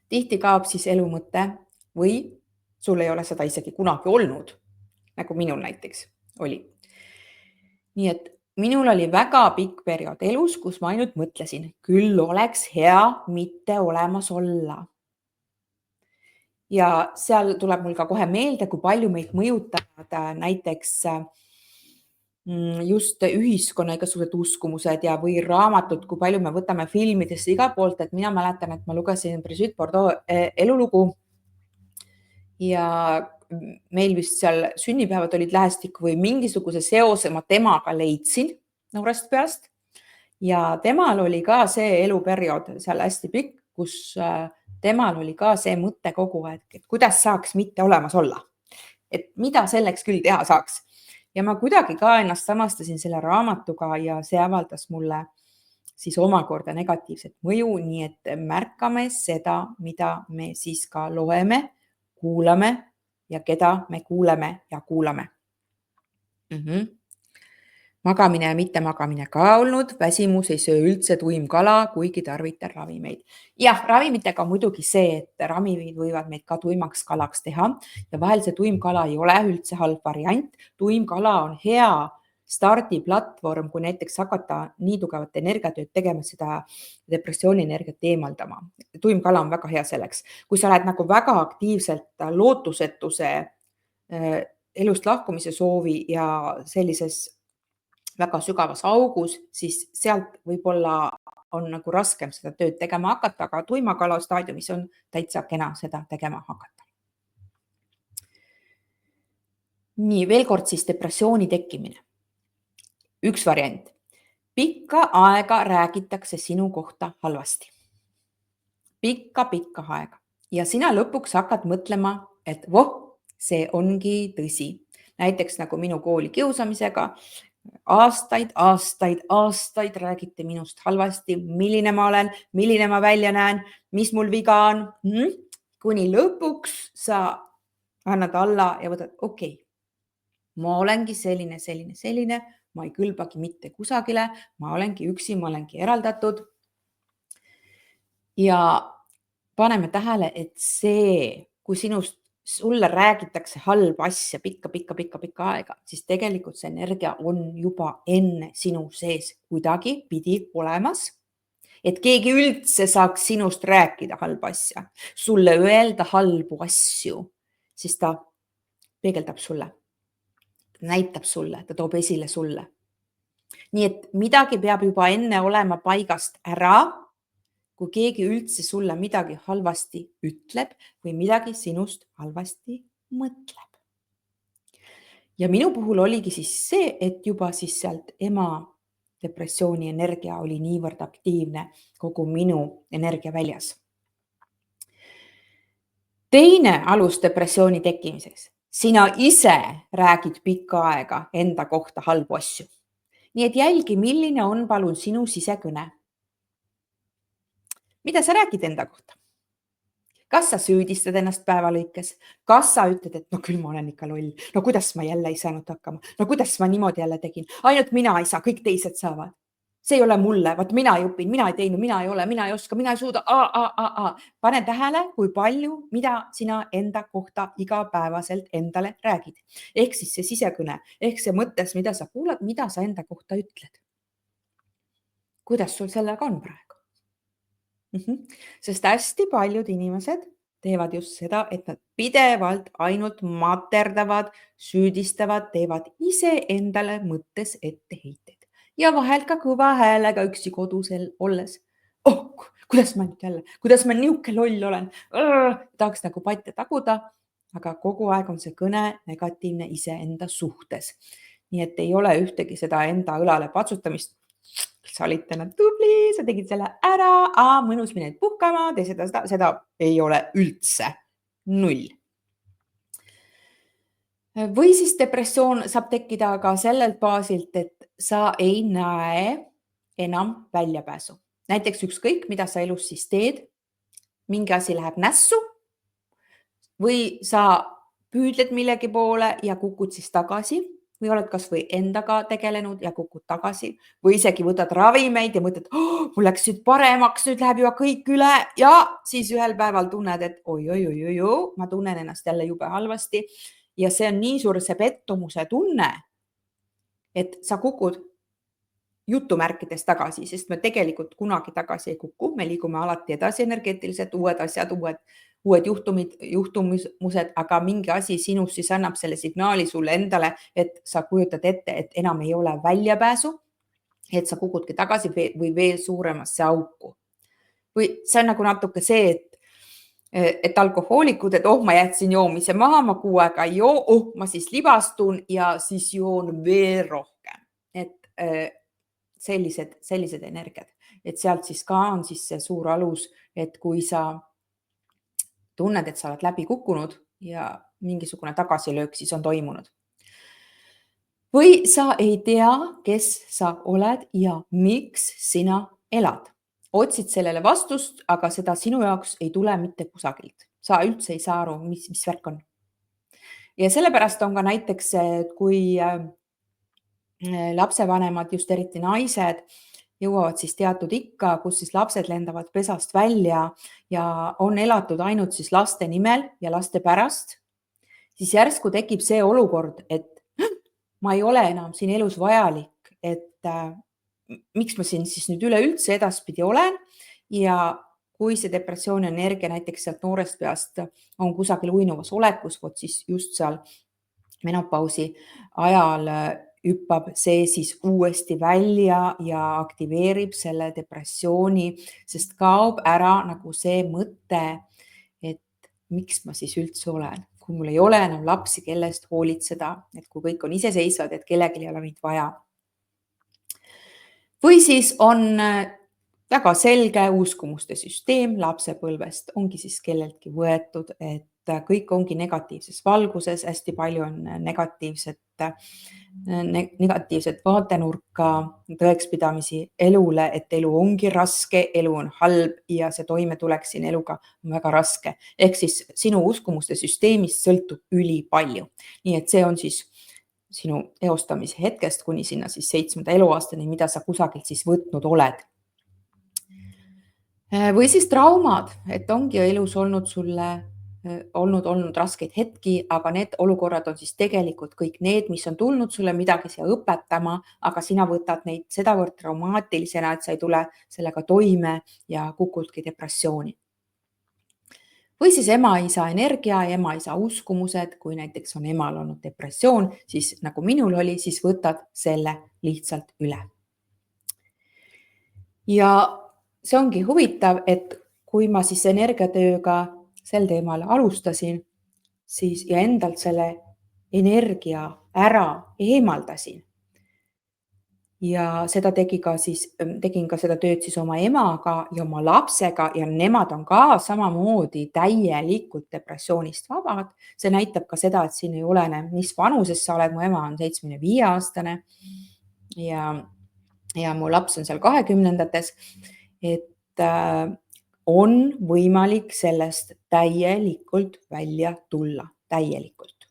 Tihti kaob siis elu mõte või sul ei ole seda isegi kunagi olnud, nagu minul näiteks oli. Nii et minul oli väga pikk periood elus, kus ma ainult mõtlesin, küll oleks hea mitte olemas olla. Ja seal tuleb mul ka kohe meelde, kui palju meid mõjutavad näiteks just ühiskonna igasugused uskumused ja või raamatud, kui palju me võtame filmidesse iga poolt, et mina mäletan, et ma lugesin Brigitte Bardot elulugu ja meil vist seal sünnipäevad olid lähestikku või mingisuguse seose ma temaga leidsin noorest peast ja temal oli ka see eluperiood seal hästi pikk, kus temal oli ka see mõte kogu aeg, et kuidas saaks mitte olemas olla, et mida selleks küll teha saaks. Ja ma kuidagi ka ennast samastasin selle raamatuga ja see avaldas mulle siis omakorda negatiivset mõju, nii et märkame seda, mida me siis ka loeme, kuulame ja keda me kuuleme ja kuulame. Magamine ja mittemagamine ka olnud, väsimus ei söö üldse tuim kala, kuigi tarvitan ravimeid. Jah, ravimitega on muidugi see, et ravimid võivad meid ka tuimaks kalaks teha ja vahel see tuim kala ei ole üldse halb variant. Tuim kala on hea stardiplatvorm, kui näiteks hakata nii tugevat energiatööd tegema, seda depressiooni energiat eemaldama. Tuim kala on väga hea selleks. Kui sa oled nagu väga aktiivselt lootusetuse, elust lahkumise soovi ja sellises väga sügavas augus, siis sealt võib-olla on nagu raskem seda tööd tegema hakata, aga tuimakala staadiumis on täitsa kena seda tegema hakata. Nii, veel kord siis depressiooni tekkimine. Üks variant. Pikka aega räägitakse sinu kohta halvasti. Pikka aega. Ja sina lõpuks hakkad mõtlema, et see ongi tõsi. Näiteks nagu minu kooli kiusamisega. Aastaid räägite minust halvasti, milline ma olen, milline ma välja näen, mis mul viga on. Kuni lõpuks sa annad alla ja võtad, okei, ma olengi selline, ma ei kõlbagi mitte kusagile, ma olengi üksi, ma olengi eraldatud. Ja paneme tähele, et see, kui sulle räägitakse halba asja pikka aega, siis tegelikult see energia on juba enne sinu sees kuidagi pidi olemas, et keegi üldse saaks sinust rääkida halba asja, sulle öelda halbu asju, siis ta peegeldab sulle, näitab sulle, ta toob esile sulle. Nii et midagi peab juba enne olema paigast ära, kui keegi üldse sulle midagi halvasti ütleb või midagi sinust halvasti mõtleb. Ja minu puhul oligi siis see, et juba siis sealt ema depressiooni energia oli niivõrd aktiivne kogu minu energia väljas. Teine alus depressiooni tekkimiseks. Sina ise räägid pikka aega enda kohta halbu asju. Nii et jälgi, milline on palun sinu sisekõne. Mida sa räägid enda kohta? Kas sa süüdistad ennast päeva lõikes? Kas sa ütled, et no küll ma olen ikka loll? No kuidas ma jälle ei saanud hakkama? No kuidas ma niimoodi jälle tegin? Ainult mina ei saa, kõik teised saavad. See ei ole mulle, vaat mina ei õpin, mina ei teinud, mina ei ole, mina ei oska, mina ei suuda. Pane tähele, kui palju, mida sina enda kohta igapäevaselt endale räägid. Ehk siis see sisekõne, ehk see mõttes, mida sa kuulad, mida sa enda kohta ütled. kuidas sul sellega on praegu? Sest hästi paljud inimesed teevad just seda, et nad pidevalt ainult materdavad, süüdistavad, teevad iseendale mõttes etteheiteid ja vahel ka kõva häälega üksi kodusel olles. Oh, kuidas ma nüüd jälle, kuidas ma niuke loll olen, tahaks nagu patte taguda, aga kogu aeg on see kõne negatiivne iseenda suhtes. Nii et ei ole ühtegi seda enda õlale patsutamist. Sa olid täna tubli, sa tegid selle ära, mõnus mined puhkama, tee seda ei ole üldse. 0. Või siis depressioon saab tekkida ka sellelt baasilt, et sa ei näe enam väljapääsu. Näiteks ükskõik, mida sa elus siis teed, mingi asi läheb nässu või sa püüdled millegi poole ja kukud siis tagasi või oled kas või endaga tegelenud ja kukud tagasi või isegi võtad ravimeid ja mõtled, mul läks nüüd paremaks, nüüd läheb juba kõik üle ja siis ühel päeval tunned, et oi, ma tunnen ennast jälle jube halvasti ja see on nii suur see pettumuse tunne, et sa kukud jutumärkides tagasi, sest me tegelikult kunagi tagasi ei kuku, me liigume alati edasi energeetiliselt, uued asjad, uued juhtumused, aga mingi asi sinus siis annab selle signaali sulle endale, et sa kujutad ette, et enam ei ole väljapääsu, et sa kukudki tagasi või veel suuremasse auku. Või see on nagu natuke see, et alkohoolikud, et ma jätsin joomise maha, ma kuu aega ei joo, ma siis libastun ja siis joon veel rohkem. Et sellised energiad, et sealt siis ka on siis see suur alus, et kui sa tunned, et sa oled läbi kukkunud ja mingisugune tagasilöök siis on toimunud. Või sa ei tea, kes sa oled ja miks sina elad. Otsid sellele vastust, aga seda sinu jaoks ei tule mitte kusagilt. Sa üldse ei saa aru, mis värk on. Ja sellepärast on ka näiteks, kui lapsevanemad, just eriti naised, jõuavad siis teatud ikka, kus siis lapsed lendavad pesast välja ja on elatud ainult siis laste nimel ja laste pärast, siis järsku tekib see olukord, et ma ei ole enam siin elus vajalik, et miks ma siin siis nüüd üleüldse edaspidi olen ja kui see depressiooni energia näiteks sealt noorest peast on kusagil uinuvas olekus, vot siis just seal menopausi ajal hüppab see siis uuesti välja ja aktiveerib selle depressiooni, sest kaob ära nagu see mõte, et miks ma siis üldse olen, kui mul ei ole enam lapsi, kellest hoolitseda, et kui kõik on iseseisvad, et kellelgi ei ole mind vaja. Või siis on väga selge uskumuste süsteem lapsepõlvest, ongi siis kelleltki võetud, et kõik ongi negatiivses valguses, hästi palju on negatiivset vaatenurka, tõekspidamisi elule, et elu ongi raske, elu on halb ja see toimetulek siin eluga on väga raske. Ehk siis sinu uskumuste süsteemist sõltub ülipalju. Nii et see on siis sinu eostamise hetkest kuni sinna siis 7. eluaastani, mida sa kusagilt siis võtnud oled. Või siis traumad, et ongi elus olnud sulle olnud raskeid hetki, aga need olukorrad on siis tegelikult kõik need, mis on tulnud sulle midagi siia õpetama, aga sina võtad neid sedavõrd traumaatilisena, et sa ei tule sellega toime ja kukudki depressiooni. Või siis ema-isa energia ja ema-isa uskumused, kui näiteks on emal olnud depressioon, siis nagu minul oli, siis võtad selle lihtsalt üle. Ja see ongi huvitav, et kui ma siis energiatööga sel teemal alustasin, siis ja endalt selle energia ära eemaldasin. Ja seda tegin ka seda tööd siis oma emaga ja oma lapsega ja nemad on ka samamoodi täielikult depressioonist vabad. See näitab ka seda, et siin ei olene, mis vanuses sa oled. Mu ema on 75-aastane ja mu laps on seal 20-ndates, et on võimalik sellest täielikult välja tulla, täielikult.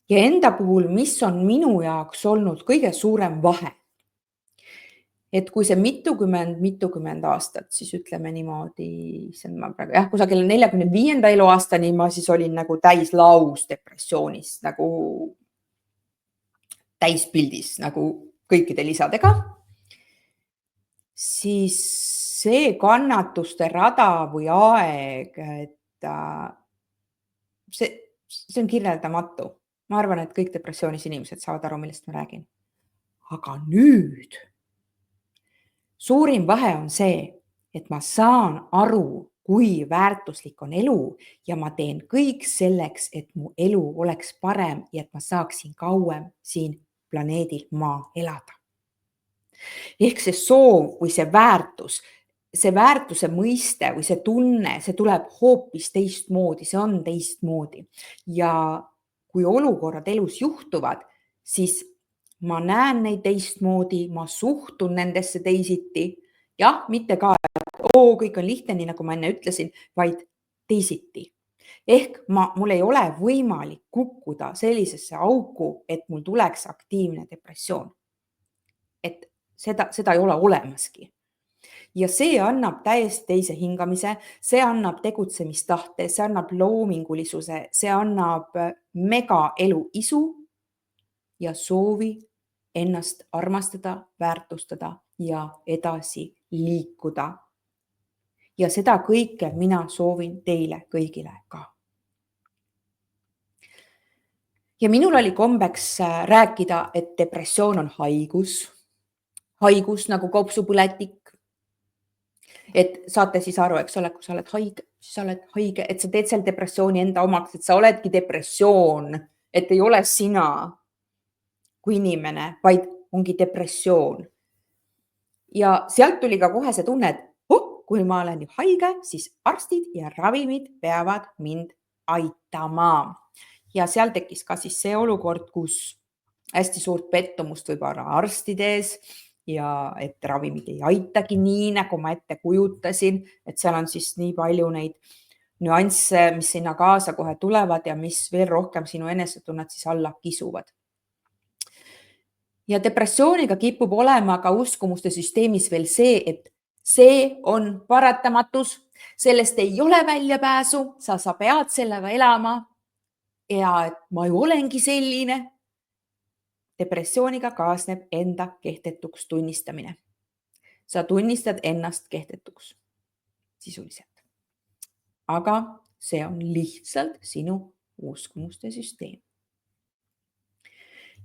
Ja enda puhul, mis on minu jaoks olnud kõige suurem vahe, et kui see mitukümmend aastat, siis ütleme niimoodi, kusagil 45. eluaastani ma siis olin nagu täislaus depressioonis, nagu täispildis, nagu kõikide lisadega. siis see kannatuste rada või aeg, et see, see on kirjeldamatu. Ma arvan, et kõik depressioonis inimesed saavad aru, millest ma räägin. Aga nüüd suurim vahe on see, et ma saan aru, kui väärtuslik on elu ja ma teen kõik selleks, et mu elu oleks parem ja et ma saaksin kauem siin planeedil Maa elada. Ehk see soov või see väärtuse mõiste või see tunne, see tuleb hoopis teistmoodi, see on teistmoodi. Ja kui olukorrad elus juhtuvad, siis ma näen neid teistmoodi, ma suhtun nendesse teisiti. Jah, mitte ka, et kõik on lihtne, nii nagu ma enne ütlesin, vaid teisiti. Ehk mul ei ole võimalik kukkuda sellisesse auku, et mul tuleks aktiivne depressioon. Et seda ei ole olemaski. Ja see annab täiesti teise hingamise, see annab tegutsemistahte, see annab loomingulisuse, see annab mega elu isu ja soovi ennast armastada, väärtustada ja edasi liikuda. Ja seda kõike mina soovin teile kõigile ka. Ja minul oli kombeks rääkida, et depressioon on haigus nagu kopsupõletik. Et saate siis aru, eks ole, kui sa oled haige, siis sa oled haige, et sa teed seal depressiooni enda omaks, et sa oledki depressioon, et ei ole sina kui inimene, vaid ongi depressioon. Ja sealt tuli ka kohe see tunne, et kui ma olen ju haige, siis arstid ja ravimid peavad mind aitama. Ja seal tekkis ka siis see olukord, kus hästi suurt pettumust võib olla arstides ja et ravimid ei aitagi nii, nagu ma ette kujutasin, et seal on siis nii palju neid nüansse, mis sinna kaasa kohe tulevad ja mis veel rohkem sinu enesetunnet siis alla kisuvad. Ja depressiooniga kipub olema ka uskumuste süsteemis veel see, et see on paratamatus, sellest ei ole väljapääsu, sa pead sellega elama ja et ma ju olengi selline. Depressiooniga kaasneb enda kehtetuks tunnistamine. Sa tunnistad ennast kehtetuks sisuliselt. Aga see on lihtsalt sinu uskumuste süsteem.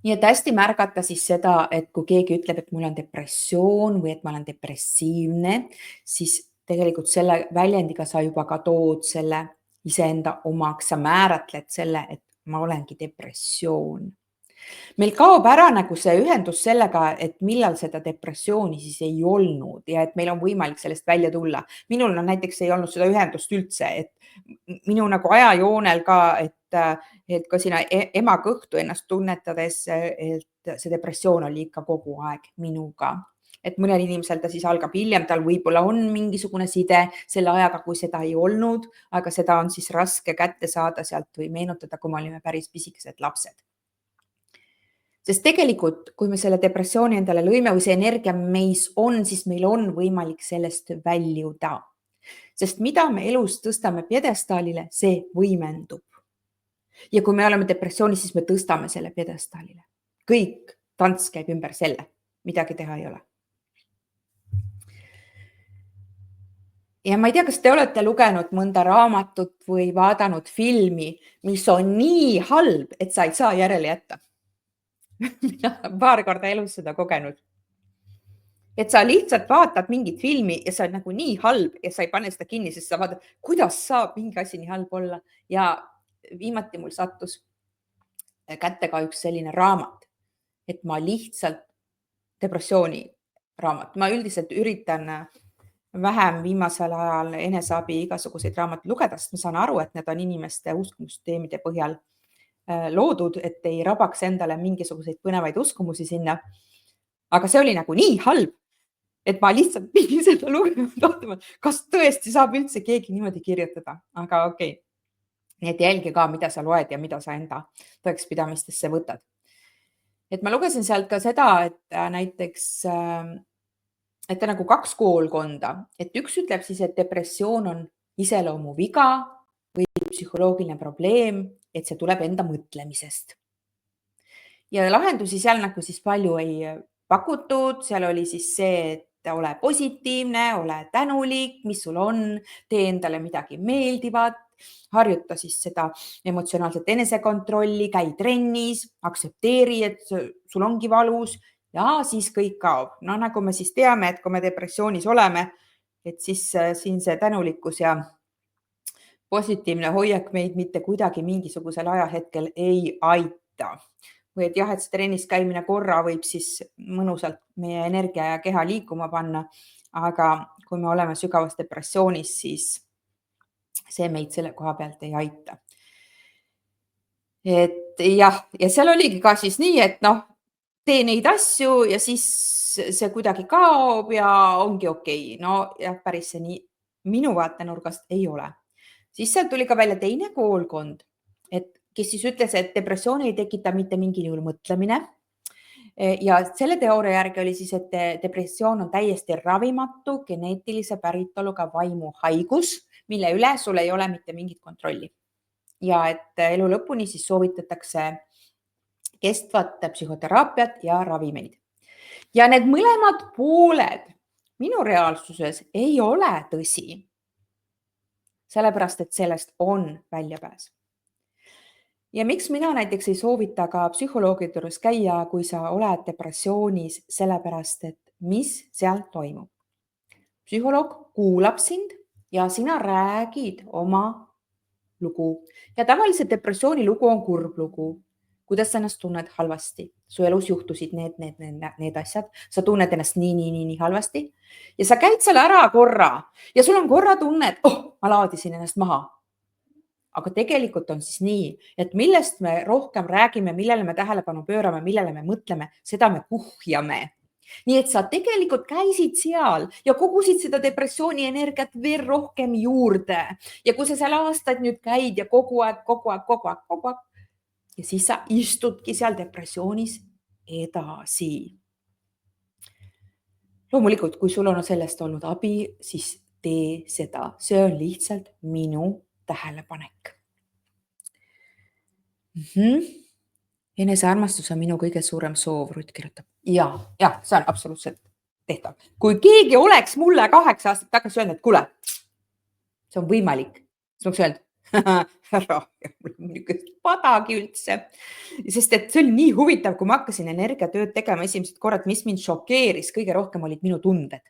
Nii et hästi märgata siis seda, et kui keegi ütleb, et mul on depressioon või et ma olen depressiivne, siis tegelikult selle väljendiga sa juba ka tood selle iseenda omaks, sa määratled selle, et ma olengi depressioon. Meil kaob ära nagu see ühendus sellega, et millal seda depressiooni siis ei olnud ja et meil on võimalik sellest välja tulla. Minul näiteks ei olnud seda ühendust üldse, et minu nagu ajajoonel ka, et ka sina ema kõhtu ennast tunnetades, et see depressioon oli ikka kogu aeg minuga. Et mõnel inimesel ta siis algab hiljem, tal võib-olla on mingisugune side selle ajaga, kui seda ei olnud, aga seda on siis raske kätte saada sealt või meenutada, kui me olime päris pisikesed lapsed. Sest tegelikult, kui me selle depressiooni endale lõime või see energia meis on, siis meil on võimalik sellest väljuda. Sest mida me elus tõstame pjedestaalile, see võimendub. Ja kui me oleme depressioonis, siis me tõstame selle pjedestaalile. Kõik tants käib ümber selle, midagi teha ei ole. Ja ma ei tea, kas te olete lugenud mõnda raamatut või vaadanud filmi, mis on nii halb, et sa ei saa järele jätta. Mina olen paar korda elus seda kogenud. Et sa lihtsalt vaatad mingit filmi ja see on nagu nii halb ja sa ei pane seda kinni, sest sa vaatad, kuidas saab mingi asi nii halb olla. Ja viimati mul sattus kätte ka üks selline raamat, et ma lihtsalt depressiooni raamat. Ma üldiselt üritan vähem viimasel ajal eneseabi igasuguseid raamatuid lugeda, sest ma saan aru, et need on inimeste uskumussüsteemide põhjal loodud, et ei rabaks endale mingisuguseid põnevaid uskumusi sinna. Aga see oli nagu nii halb, et ma lihtsalt pidin seda lugema, kas tõesti saab üldse keegi niimoodi kirjutada, aga okei. Nii et jälgi ka, mida sa loed ja mida sa enda tõekspidamistesse võtad. Et ma lugesin sealt ka seda, et näiteks, et nagu 2 koolkonda, et üks ütleb siis, et depressioon on iseloomu viga või psühholoogiline probleem, et see tuleb enda mõtlemisest. Ja lahendusi seal nagu siis palju ei pakutud, seal oli siis see, et ole positiivne, ole tänulik, mis sul on, tee endale midagi meeldivat, harjuta siis seda emotsionaalset enesekontrolli, käi trennis, aktsepteeri, et sul ongi valus ja siis kõik kaob. No nagu me siis teame, et kui me depressioonis oleme, et siis siin see tänulikkus ja positiivne hoiak meid mitte kuidagi mingisugusel ajahetkel ei aita. Või et jah, et see trennis käimine korra võib siis mõnusalt meie energia ja keha liikuma panna, aga kui me oleme sügavas depressioonis, siis see meid selle koha pealt ei aita. Et jah, ja seal oligi ka siis nii, et noh, tee neid asju ja siis see kuidagi kaob ja ongi okei. No jah, päris see nii minu vaatenurgast ei ole. Siis sealt tuli ka välja teine koolkond, et kes siis ütles, et depressiooni ei tekita mitte mingil juhul mõtlemine. Ja selle teooria järgi oli siis, et depressioon on täiesti ravimatu geneetilise päritoluga vaimuhaigus, mille üle sul ei ole mitte mingit kontrolli. Ja et elu lõpuni siis soovitatakse kestvat psühhoteraapiat ja ravimeid. Ja need mõlemad pooled minu reaalsuses ei ole tõsi. Sellepärast, et sellest on väljapääs. Ja miks mina näiteks ei soovita ka psühholoogide juures käia, kui sa oled depressioonis, sellepärast, et mis seal toimub. Psühholoog kuulab sind ja sina räägid oma lugu. Ja tavaliselt depressiooni lugu on kurb lugu. Kuidas sa ennast tunned halvasti? Su elus juhtusid need asjad. Sa tunned ennast nii halvasti. Ja sa käid seal ära korra ja sul on korra tunne, et ma laadisin ennast maha. Aga tegelikult on siis nii, et millest me rohkem räägime, millele me tähelepanu pöörame, millele me mõtleme, seda me kuhjame. Nii et sa tegelikult käisid seal ja kogusid seda depressiooni energiat veel rohkem juurde. Ja kui sa seal aastaid nüüd käid ja kogu aeg, ja siis sa istudki seal depressioonis edasi. Loomulikult, kui sul on sellest olnud abi, siis tee seda. See on lihtsalt minu tähelepanek. Enesearmastus on minu kõige suurem soov, Rutt kirjutab. Ja, see on absoluutselt tehtav. Kui keegi oleks mulle 8 aastat tagasi öelnud, et kuule, see on võimalik, siis ma oleks öelnud, ära, mul on niisugust padagi üldse. Sest et see oli nii huvitav, kui ma hakkasin energiatööd tegema esimesed korrad, mis mind šokeeris kõige rohkem olid minu tunded.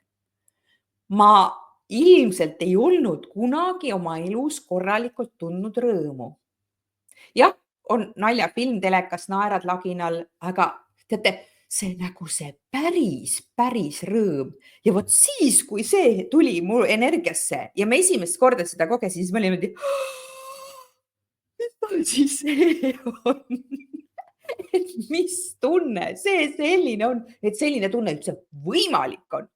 Ma ilmselt ei olnud kunagi oma elus korralikult tundnud rõõmu. Jah, on naljafilm telekas, naerad laginal, aga teate, see nagu see päris rõõm. Ja vot siis, kui see tuli mu energiasse ja me esimest korda seda kogesin, siis ma olin niimoodi, mis asi see on? Et mis tunne see selline on, et selline tunne üldse võimalik on.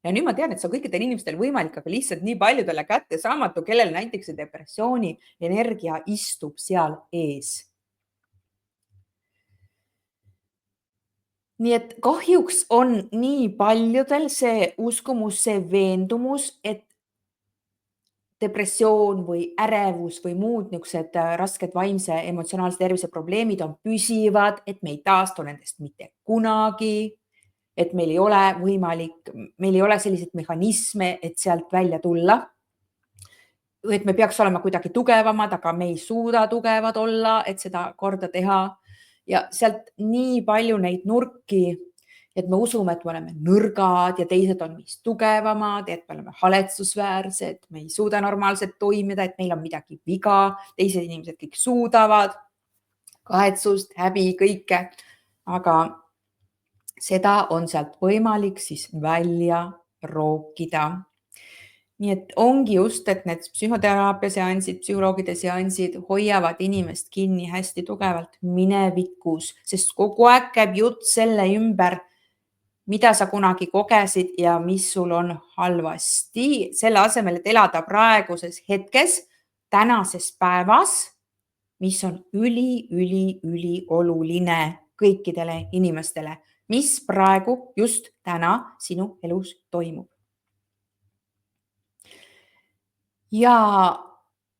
Ja nüüd ma tean, et see on kõikidel inimestel võimalik, aga lihtsalt nii paljudele kättesaamatu, kellel näiteks see depressiooni energia istub seal ees. Nii et kahjuks on nii paljudel see uskumus, see veendumus, et depressioon või ärevus või muud niisugused rasked vaimse emotsionaalse tervise probleemid on püsivad, et me ei taastu nendest mitte kunagi, et meil ei ole võimalik, meil ei ole selliseid mehhanisme, et sealt välja tulla. Et me peaks olema kuidagi tugevamad, aga me ei suuda tugevad olla, et seda korda teha. Ja sealt nii palju neid nurki, et me usume, et me oleme nõrgad ja teised on meist tugevamad, et me oleme haletsusväärsed, me ei suuda normaalselt toimida, et meil on midagi viga, teised inimesed kõik suudavad, kahetsust, häbi, kõike, aga seda on sealt võimalik siis välja rookida. Nii et ongi just, et need psühhoteraapia seansid, psühholoogide seansid hoiavad inimest kinni hästi tugevalt minevikus, sest kogu aeg käib jutt selle ümber, mida sa kunagi kogesid ja mis sul on halvasti, selle asemel, et elada praeguses hetkes, tänases päevas, mis on üli oluline kõikidele inimestele, mis praegu just täna sinu elus toimub. Ja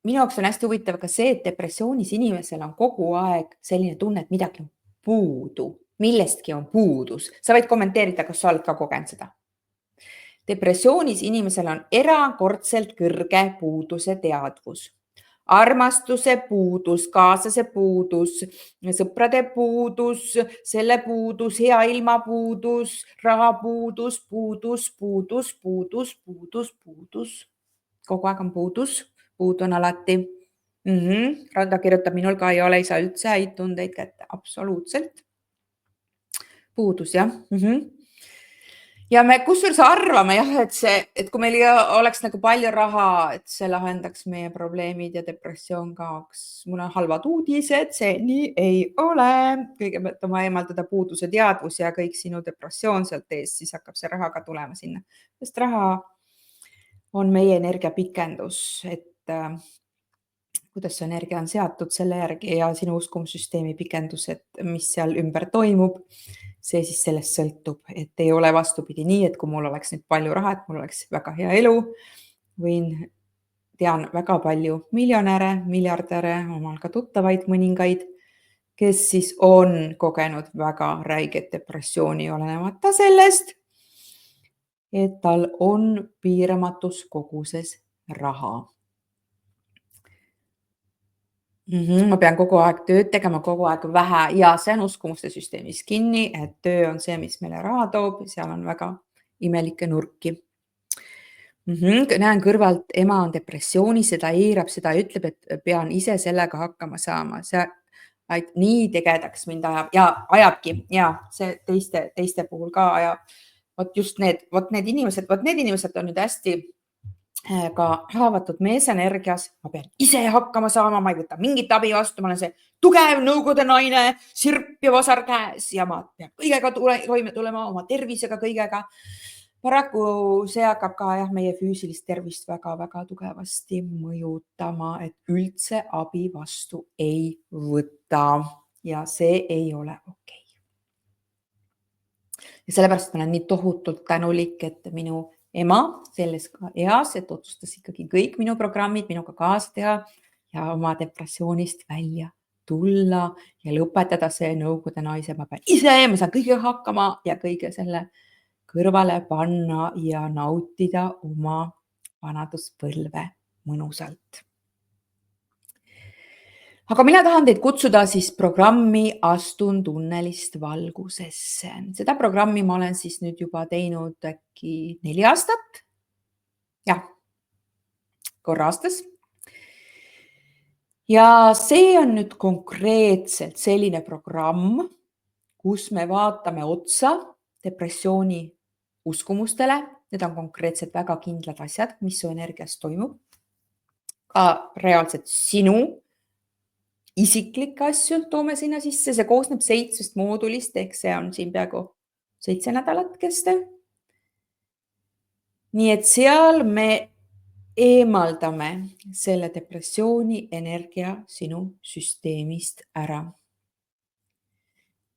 minu jaoks on hästi huvitav ka see, et depressioonis inimesel on kogu aeg selline tunne, et midagi on puudu, millestki on puudus. Sa võid kommenteerida, kas sa oled ka kogenud seda? Depressioonis inimesel on erakordselt kõrge puuduse teadvus. Armastuse puudus, kaaslase puudus, sõprade puudus, selle puudus, hea ilma puudus, raha puudus, puudus. Kogu aeg on puudus, puudu on alati. Randa kirjutab, minul ka ei saa üldse häid tundeid kätte. Absoluutselt. Puudus, jah. Ja me kusjuures arvame, jah, et kui meil oleks nagu palju raha, et see lahendaks meie probleemid ja depressioon kaoks. Mul on halvad uudised, see nii ei ole. Kõigepealt oma eemaldada puuduse teadvus ja kõik sinu depressioon sealt ees, siis hakkab see raha ka tulema sinna. Sest raha on meie energia pikendus, et kuidas see energia on seatud selle järgi ja sinu uskumussüsteemi pikendus, et mis seal ümber toimub. See siis sellest sõltub, et ei ole vastupidi nii, et kui mul oleks nüüd palju raha, et mul oleks väga hea elu, tean väga palju miljonäre, miljardäre, omal ka tuttavaid mõningaid, kes siis on kogenud väga räiget depressiooni olenemata sellest, et tal on piiramatus koguses raha. Ma pean kogu aeg tööd tegema, kogu aeg vähe ja see on uskumuste süsteemis kinni, et töö on see, mis meile raha toob, seal on väga imelikke nurki. Näen kõrvalt, ema on depressioonis, seda eirab, seda ütleb, et pean ise sellega hakkama saama. See nii tegedaks mind ajab ja ajabki ja see teiste puhul ka ajab. Vot need inimesed on nüüd hästi ka haavatud meesenergias, ma pean ise hakkama saama, ma ei võta mingit abi vastu, ma olen see tugev nõukogude naine, sirp ja vasar käes ja ma pean kõigega toime tulema, oma tervisega kõigega. Paraku see hakkab ka meie füüsilist tervist väga-väga tugevasti mõjutama, et üldse abi vastu ei võta ja see ei ole okei. Ja sellepärast ma olen nii tohutult tänulik, et minu ema selles ka eas, et otsustas ikkagi kõik minu programmid minuga kaasa teha ja oma depressioonist välja tulla ja lõpetada see nõukogude naise. Ma pean ise, ma saan kõigega hakkama ja kõige selle kõrvale panna ja nautida oma vanaduspõlve mõnusalt. Aga mina tahan teid kutsuda siis programmi Astun tunnelist valgusesse. Seda programmi ma olen siis nüüd juba teinud äkki 4 aastat. Jah, korra aastas. Ja see on nüüd konkreetselt selline programm, kus me vaatame otsa depressiooni uskumustele. Need on konkreetselt väga kindlad asjad, mis su energias toimub. Ka reaalselt sinu isiklikke asju toome sinna sisse, see koosneb 7 moodulist, ehk see on siin peaaegu 7 nädalat kestev. Nii et seal me eemaldame selle depressiooni energia sinu süsteemist ära.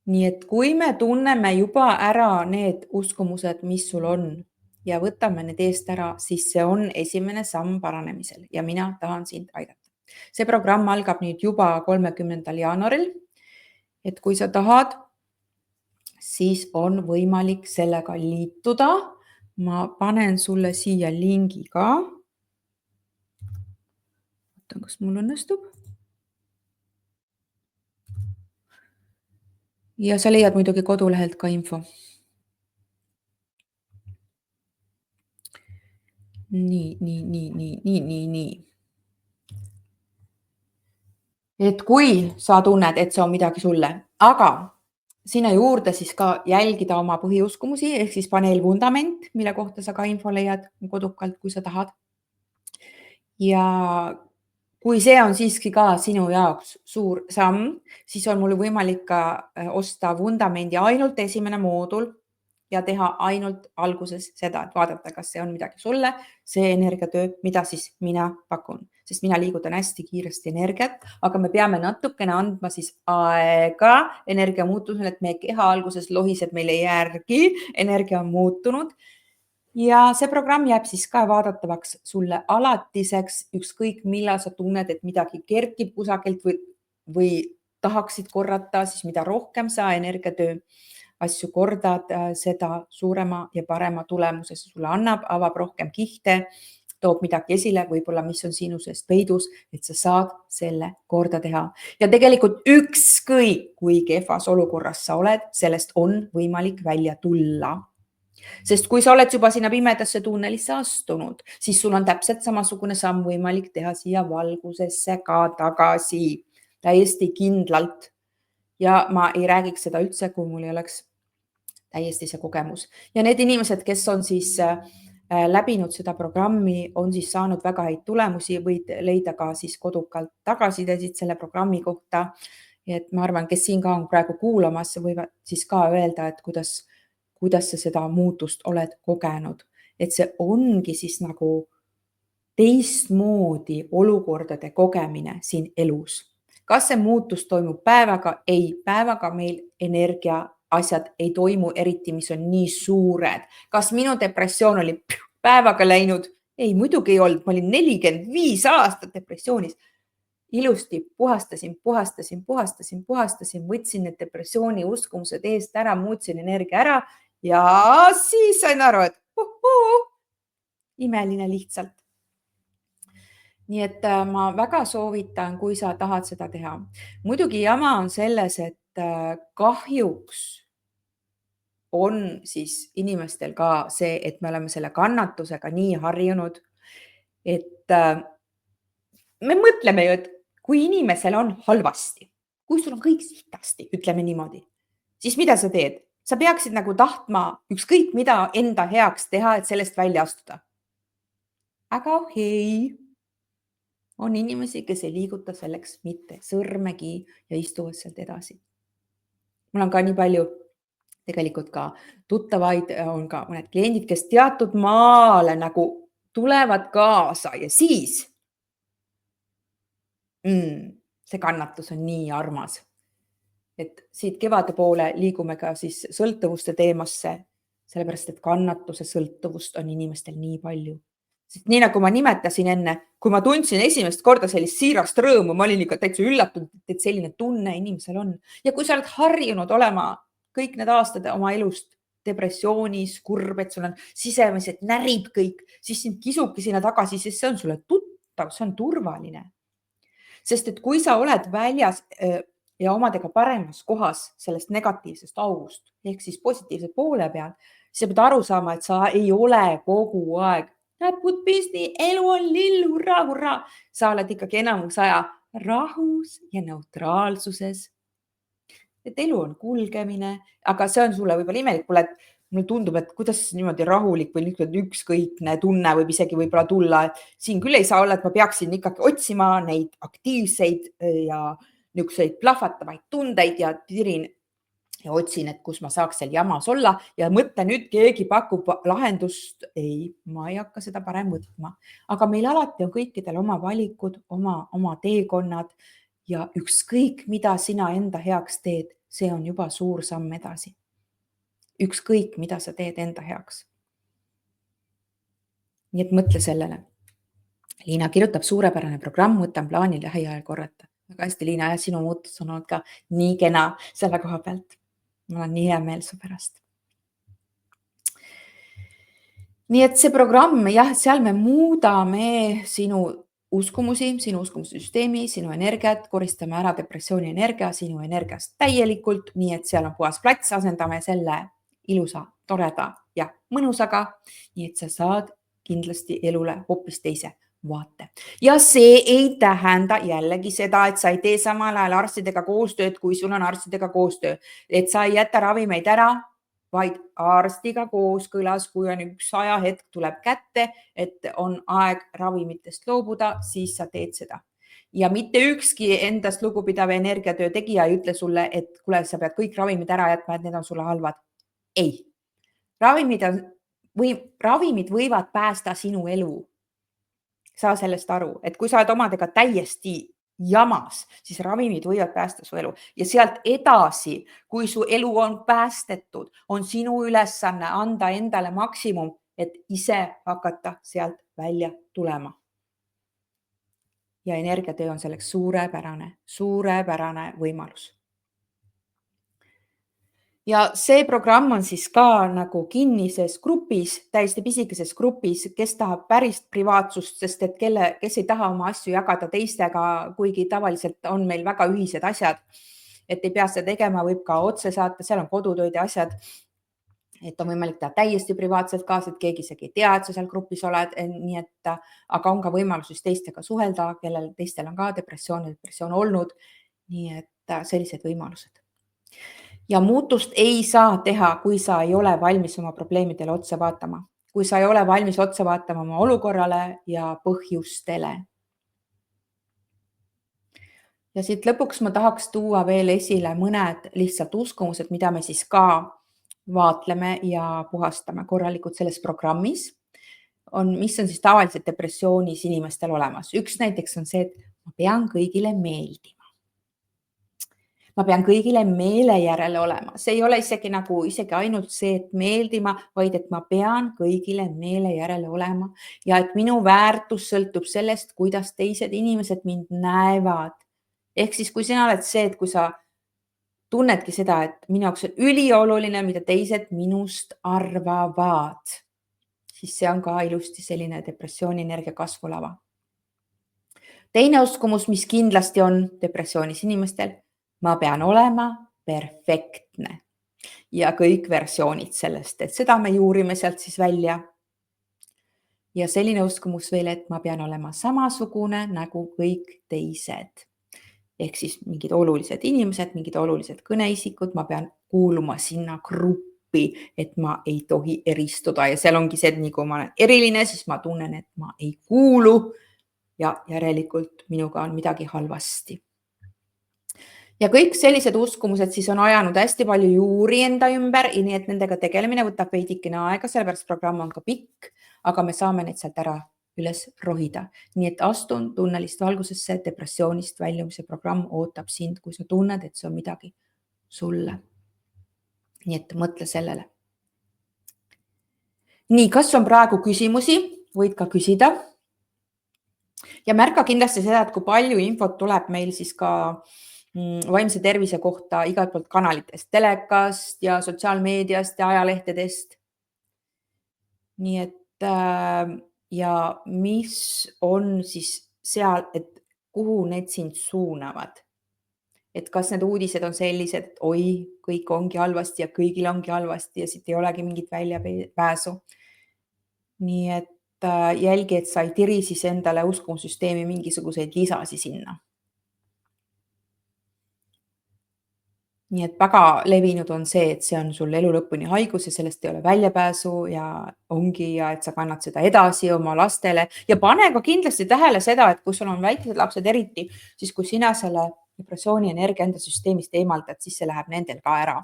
Nii et kui me tunneme juba ära need uskumused, mis sul on ja võtame need eest ära, siis see on esimene samm paranemisel ja mina tahan sind aidata. See programm algab nüüd juba 30. jaanuaril, et kui sa tahad, siis on võimalik sellega liituda. Ma panen sulle siia lingi ka. Vaatan, kas mul õnnestub. Ja sa leiad muidugi kodulehelt ka info. Nii. Et kui sa tunned, et see on midagi sulle, aga sinna juurde siis ka jälgida oma põhiuskumusi, ehk siis paneelvundament, mille kohta sa ka info leiad kodukalt, kui sa tahad. Ja kui see on siiski ka sinu jaoks suur samm, siis on mul võimalik ka osta vundamendi ainult esimene moodul ja teha ainult alguses seda, et vaadata, kas see on midagi sulle, see energiatöö, mida siis mina pakun. Sest mina liigutan hästi kiiresti energiat, aga me peame natukene andma siis aega energia muutusele, et meie keha alguses lohiseb meile järgi, energia on muutunud. Ja see programm jääb siis ka vaadatavaks sulle alatiseks, ükskõik millal sa tunned, et midagi kerkib kusagilt või tahaksid korrata, siis mida rohkem sa energiatöö asju kordad, seda suurema ja parema tulemuse see sulle annab, avab rohkem kihte, toob midagi esile, võib-olla mis on sinu seest peidus, et sa saad selle korda teha. Ja tegelikult ükskõik, kui kehvas olukorras sa oled, sellest on võimalik välja tulla. Sest kui sa oled juba sinna pimedasse tunnelisse astunud, siis sul on täpselt samasugune samm võimalik teha siia valgusesse ka tagasi, täiesti kindlalt. Ja ma ei räägiks seda üldse, kui mul ei oleks täiesti see kogemus. Ja need inimesed, kes on siis läbinud seda programmi, on siis saanud väga häid tulemusi, võid leida ka siis kodukalt tagasisidesid selle programmi kohta. Et ma arvan, kes siin ka on praegu kuulamas, võivad siis ka öelda, et kuidas sa seda muutust oled kogenud. Et see ongi siis nagu teistmoodi olukordade kogemine siin elus. Kas see muutus toimub päevaga? Ei, päevaga meil energia asjad ei toimu, eriti mis on nii suured. Kas minu depressioon oli päevaga läinud? Ei, muidugi ei olnud. Ma olin 45 aastat depressioonis. Ilusti puhastasin, võtsin need depressiooni uskumused eest ära, muutsin energia ära ja siis sain aru, et imeline lihtsalt. Nii et ma väga soovitan, kui sa tahad seda teha. Muidugi jama on selles, et kahjuks on siis inimestel ka see, et me oleme selle kannatusega nii harjunud, et me mõtleme ju, et kui inimesel on halvasti, kui sul on kõik sitasti, ütleme niimoodi, siis mida sa teed? Sa peaksid nagu tahtma ükskõik mida enda heaks teha, et sellest välja astuda. Aga on inimesi, kes ei liiguta selleks mitte sõrmegi ja istuvad sealt edasi. Mul on ka nii palju tegelikult ka tuttavaid, on ka mõned kliendid, kes teatud maale nagu tulevad kaasa ja siis see kannatus on nii armas. Et siit kevade poole liigume ka siis sõltuvuste teemasse, sellepärast et kannatuse sõltuvust on inimestel nii palju. Sest nii nagu ma nimetasin enne, kui ma tundsin esimest korda sellist siirast rõõmu, ma olin ikka täitsa üllatunud, et selline tunne inimesel on. Ja kui sa oled harjunud olema kõik need aastad oma elust depressioonis, kurb, et sul on sisemised närib kõik, siis sind kisubki sinna tagasi, sest see on sulle tuttav, see on turvaline. Sest et kui sa oled väljas ja omadega paremas kohas sellest negatiivsest august ehk siis positiivse poole peal, siis sa pead aru saama, et sa ei ole kogu aeg näpud pisti, elu on lill, hurraa, hurraa. Sa oled ikkagi enamus aja rahus ja neutraalsuses. Et elu on kulgemine, aga see on sulle võib-olla imelik, mulle tundub, et kuidas niimoodi rahulik või ükskõikne tunne võib isegi võib-olla tulla, et siin küll ei saa olla, et ma peaksin ikkagi otsima neid aktiivseid ja niisuguseid plahvatavaid tundeid ja tirin ja otsin, et kus ma saaks seal jamas olla ja mõtle nüüd, keegi pakub lahendust. Ei, ma ei hakka seda parem võtma. Aga meil alati on kõikidel oma valikud, oma teekonnad ja ükskõik, mida sina enda heaks teed, see on juba suur samm edasi. Ükskõik, mida sa teed enda heaks. Nii et mõtle sellele. Liina kirjutab suurepärane programm, võtan plaani lähiajal korrata. Väga hästi, Liina, ja sinu muutus on olnud ka nii kena selle koha pealt. Mul on nii hea meel su pärast. Nii et see programm, jah, seal me muudame sinu uskumusi, sinu uskumusüsteemi, sinu energiat, koristame ära depressiooni energia sinu energiast täielikult, nii et seal on puhas plats, asendame selle ilusa, toreda ja mõnusaga, nii et sa saad kindlasti elule hoopis teise vaate. Ja see ei tähenda jällegi seda, et sa ei tee samal ajal arstidega koostööd, kui sul on arstidega koostöö, et sa ei jäta ravimeid ära, vaid arstiga kooskõlas, kui on üks ajahetk tuleb kätte, et on aeg ravimitest loobuda, siis sa teed seda. Ja mitte ükski endast lugupidav energiatöö tegija ei ütle sulle, et kuule, sa pead kõik ravimid ära jätma, et need on sulle halvad. Ei. Ravimid võivad päästa sinu elu. Saa sellest aru, et kui sa oled omadega täiesti jamas, siis ravimid võivad päästa su elu. Ja sealt edasi, kui su elu on päästetud, on sinu ülesanne anda endale maksimum, et ise hakata sealt välja tulema. Ja energiatöö on selleks suurepärane võimalus. Ja see programm on siis ka nagu kinnises grupis, täiesti pisikeses grupis, kes tahab päris privaatsust, sest et kes ei taha oma asju jagada teistega, kuigi tavaliselt on meil väga ühised asjad, et ei pea seda tegema, võib ka otse saata, seal on kodutööd ja asjad, et on võimalik teha täiesti privaatselt kaasa, et keegi isegi ei tea, et sa seal grupis oled, nii et aga on ka võimalus just teistega suhelda, kellel teistel on ka depressioon olnud, nii et sellised võimalused. Ja muutust ei saa teha, kui sa ei ole valmis oma probleemidele otsa vaatama, kui sa ei ole valmis otsa vaatama oma olukorrale ja põhjustele. Ja siit lõpuks ma tahaks tuua veel esile mõned lihtsalt uskumused, mida me siis ka vaatleme ja puhastame korralikult selles programmis, mis on siis tavaliselt depressioonis inimestel olemas. Üks näiteks on see, et ma pean kõigile meeldima. Ma pean kõigile meele järele olema. See ei ole isegi ainult see, et meeldima, vaid et ma pean kõigile meele järele olema ja et minu väärtus sõltub sellest, kuidas teised inimesed mind näevad. Ehk siis, kui sina oled see, et kui sa tunnedki seda, et minu jaoks on ülioluline, mida teised minust arvavad, siis see on ka ilusti selline depressiooni energia kasvulava. Teine uskumus, mis kindlasti on depressioonis inimestel, ma pean olema perfektne ja kõik versioonid sellest, et seda me juurime sealt siis välja. Ja selline uskumus veel, et ma pean olema samasugune nagu kõik teised. Ehk siis mingid olulised inimesed, mingid olulised kõneisikud, ma pean kuuluma sinna gruppi, et ma ei tohi eristuda ja seal ongi see, et nii kui ma olen eriline, siis ma tunnen, et ma ei kuulu ja järelikult minuga on midagi halvasti. Ja kõik sellised uskumused siis on ajanud hästi palju juuri enda ümber, nii et nendega tegelemine võtab veidikene aega, sellepärast programm on ka pikk, aga me saame neid sealt ära üles rohida. Nii et astun tunnelist valgusesse, depressioonist väljumise programm ootab sind, kui sa tunned, et see on midagi sulle. Nii et mõtle sellele. Nii, kas on praegu küsimusi? Võid ka küsida. Ja märka kindlasti seda, et kui palju infot tuleb meil siis ka vaimse tervise kohta igalt poolt kanalitest, telekast ja sotsiaalmeediast ja ajalehtedest. Nii et ja mis on siis seal, et kuhu need sind suunavad? Et kas need uudised on sellised, et oi, kõik ongi halvasti ja kõigil ongi halvasti ja siit ei olegi mingit väljapääsu. Nii et jälgi, et sa ei tiri siis endale uskumusüsteemi mingisuguseid lisasi sinna. Nii et väga levinud on see, et see on sul elu lõpuni haigus ja sellest ei ole väljapääsu ja ongi ja et sa kannad seda edasi oma lastele ja pane ka kindlasti tähele seda, et kui sul on väikesed lapsed eriti, siis kui sina selle depressiooni energia enda süsteemist eemaldad, siis see läheb nendel ka ära.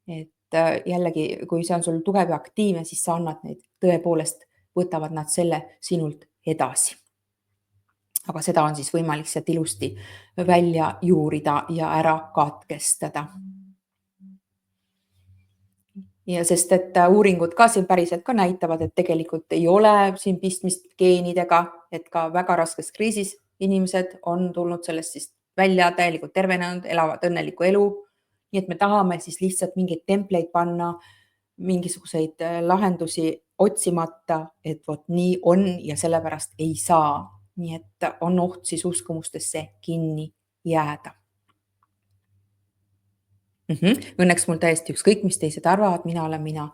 Et jällegi, kui see on sul tugev ja aktiivne, siis sa annad neid, tõepoolest võtavad nad selle sinult edasi. Aga seda on siis võimalik sealt ilusti välja juurida ja ära katkestada. Ja sest, et uuringud ka siin päriselt ka näitavad, et tegelikult ei ole siin pistmist geenidega, et ka väga raskes kriisis inimesed on tulnud sellest siis välja täielikult tervenenud, elavad õnnelikku elu. Nii et me tahame siis lihtsalt mingeid templeid panna, mingisuguseid lahendusi otsimata, et vot nii on ja sellepärast ei saa. Nii et on oht siis uskumustesse kinni jääda. Õnneks mul täiesti ükskõik, mis teised arvavad, mina olen mina.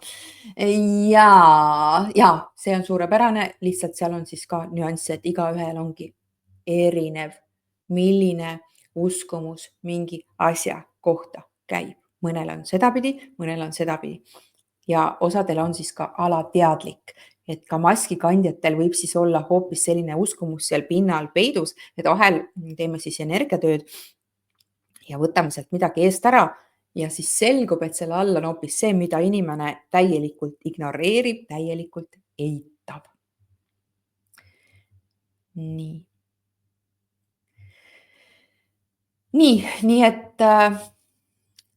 Ja see on suurepärane, lihtsalt seal on siis ka nüanss, et igaühel ongi erinev, milline uskumus mingi asja kohta käib. Mõnel on sedapidi, mõnel on sedapidi. Ja osadel on siis ka alateadlik, et ka maskikandjatel võib siis olla hoopis selline uskumus seal pinnal peidus, et vahel teeme siis energiatööd ja võtame sealt midagi eest ära ja siis selgub, et selle all on hoopis see, mida inimene täielikult ignoreerib, täielikult eitab. Nii et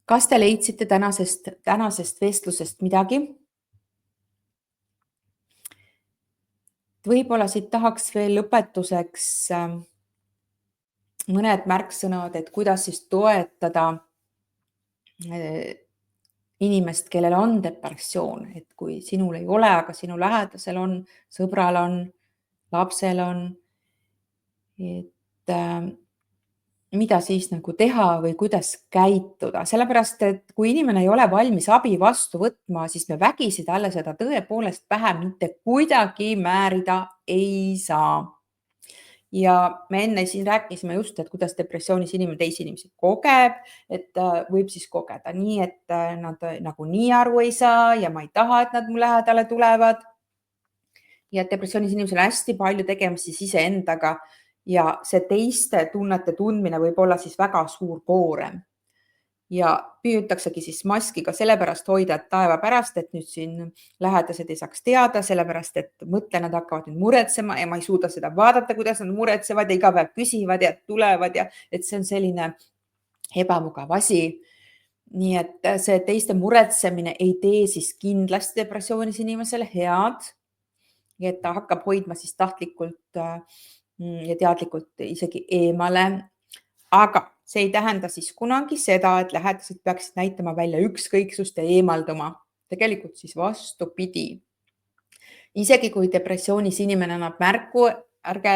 kas te leidsite tänasest vestlusest midagi? Võib-olla siit tahaks veel lõpetuseks mõned märksõnad, et kuidas siis toetada inimest, kellel on depressioon, et kui sinul ei ole, aga sinu lähedasel on, sõbral on, lapsel on, et mida siis nagu teha või kuidas käituda, sellepärast et kui inimene ei ole valmis abi vastu võtma, siis me vägisi talle seda tõepoolest pähe mitte kuidagi määrida ei saa. Ja me enne siin rääkisime just, et kuidas depressioonis inimene teisi inimesi kogeb, et võib siis kogeda nii, et nad nagunii aru ei saa ja ma ei taha, et nad mu lähedale tulevad. Ja depressioonis inimesel on hästi palju tegemist siis iseendaga ja see teiste tunnete tundmine võib olla siis väga suur koorem. Ja püütaksegi siis maski ka sellepärast hoida, et taeva pärast, et nüüd siin lähedased ei saaks teada, sellepärast et mõtle, nad hakkavad nüüd muretsema ja ma ei suuda seda vaadata, kuidas nad muretsevad ja iga päev küsivad ja tulevad ja et see on selline ebamugav asi. Nii et see teiste muretsemine ei tee siis kindlasti depressioonis inimesele head. Ja et ta hakkab hoidma siis tahtlikult ja teadlikult isegi eemale. Aga see ei tähenda siis kunagi seda, et lähedased peaksid näitama välja ükskõiksust ja eemalduma. Tegelikult siis vastupidi. Isegi kui depressioonis inimene annab märku, ärge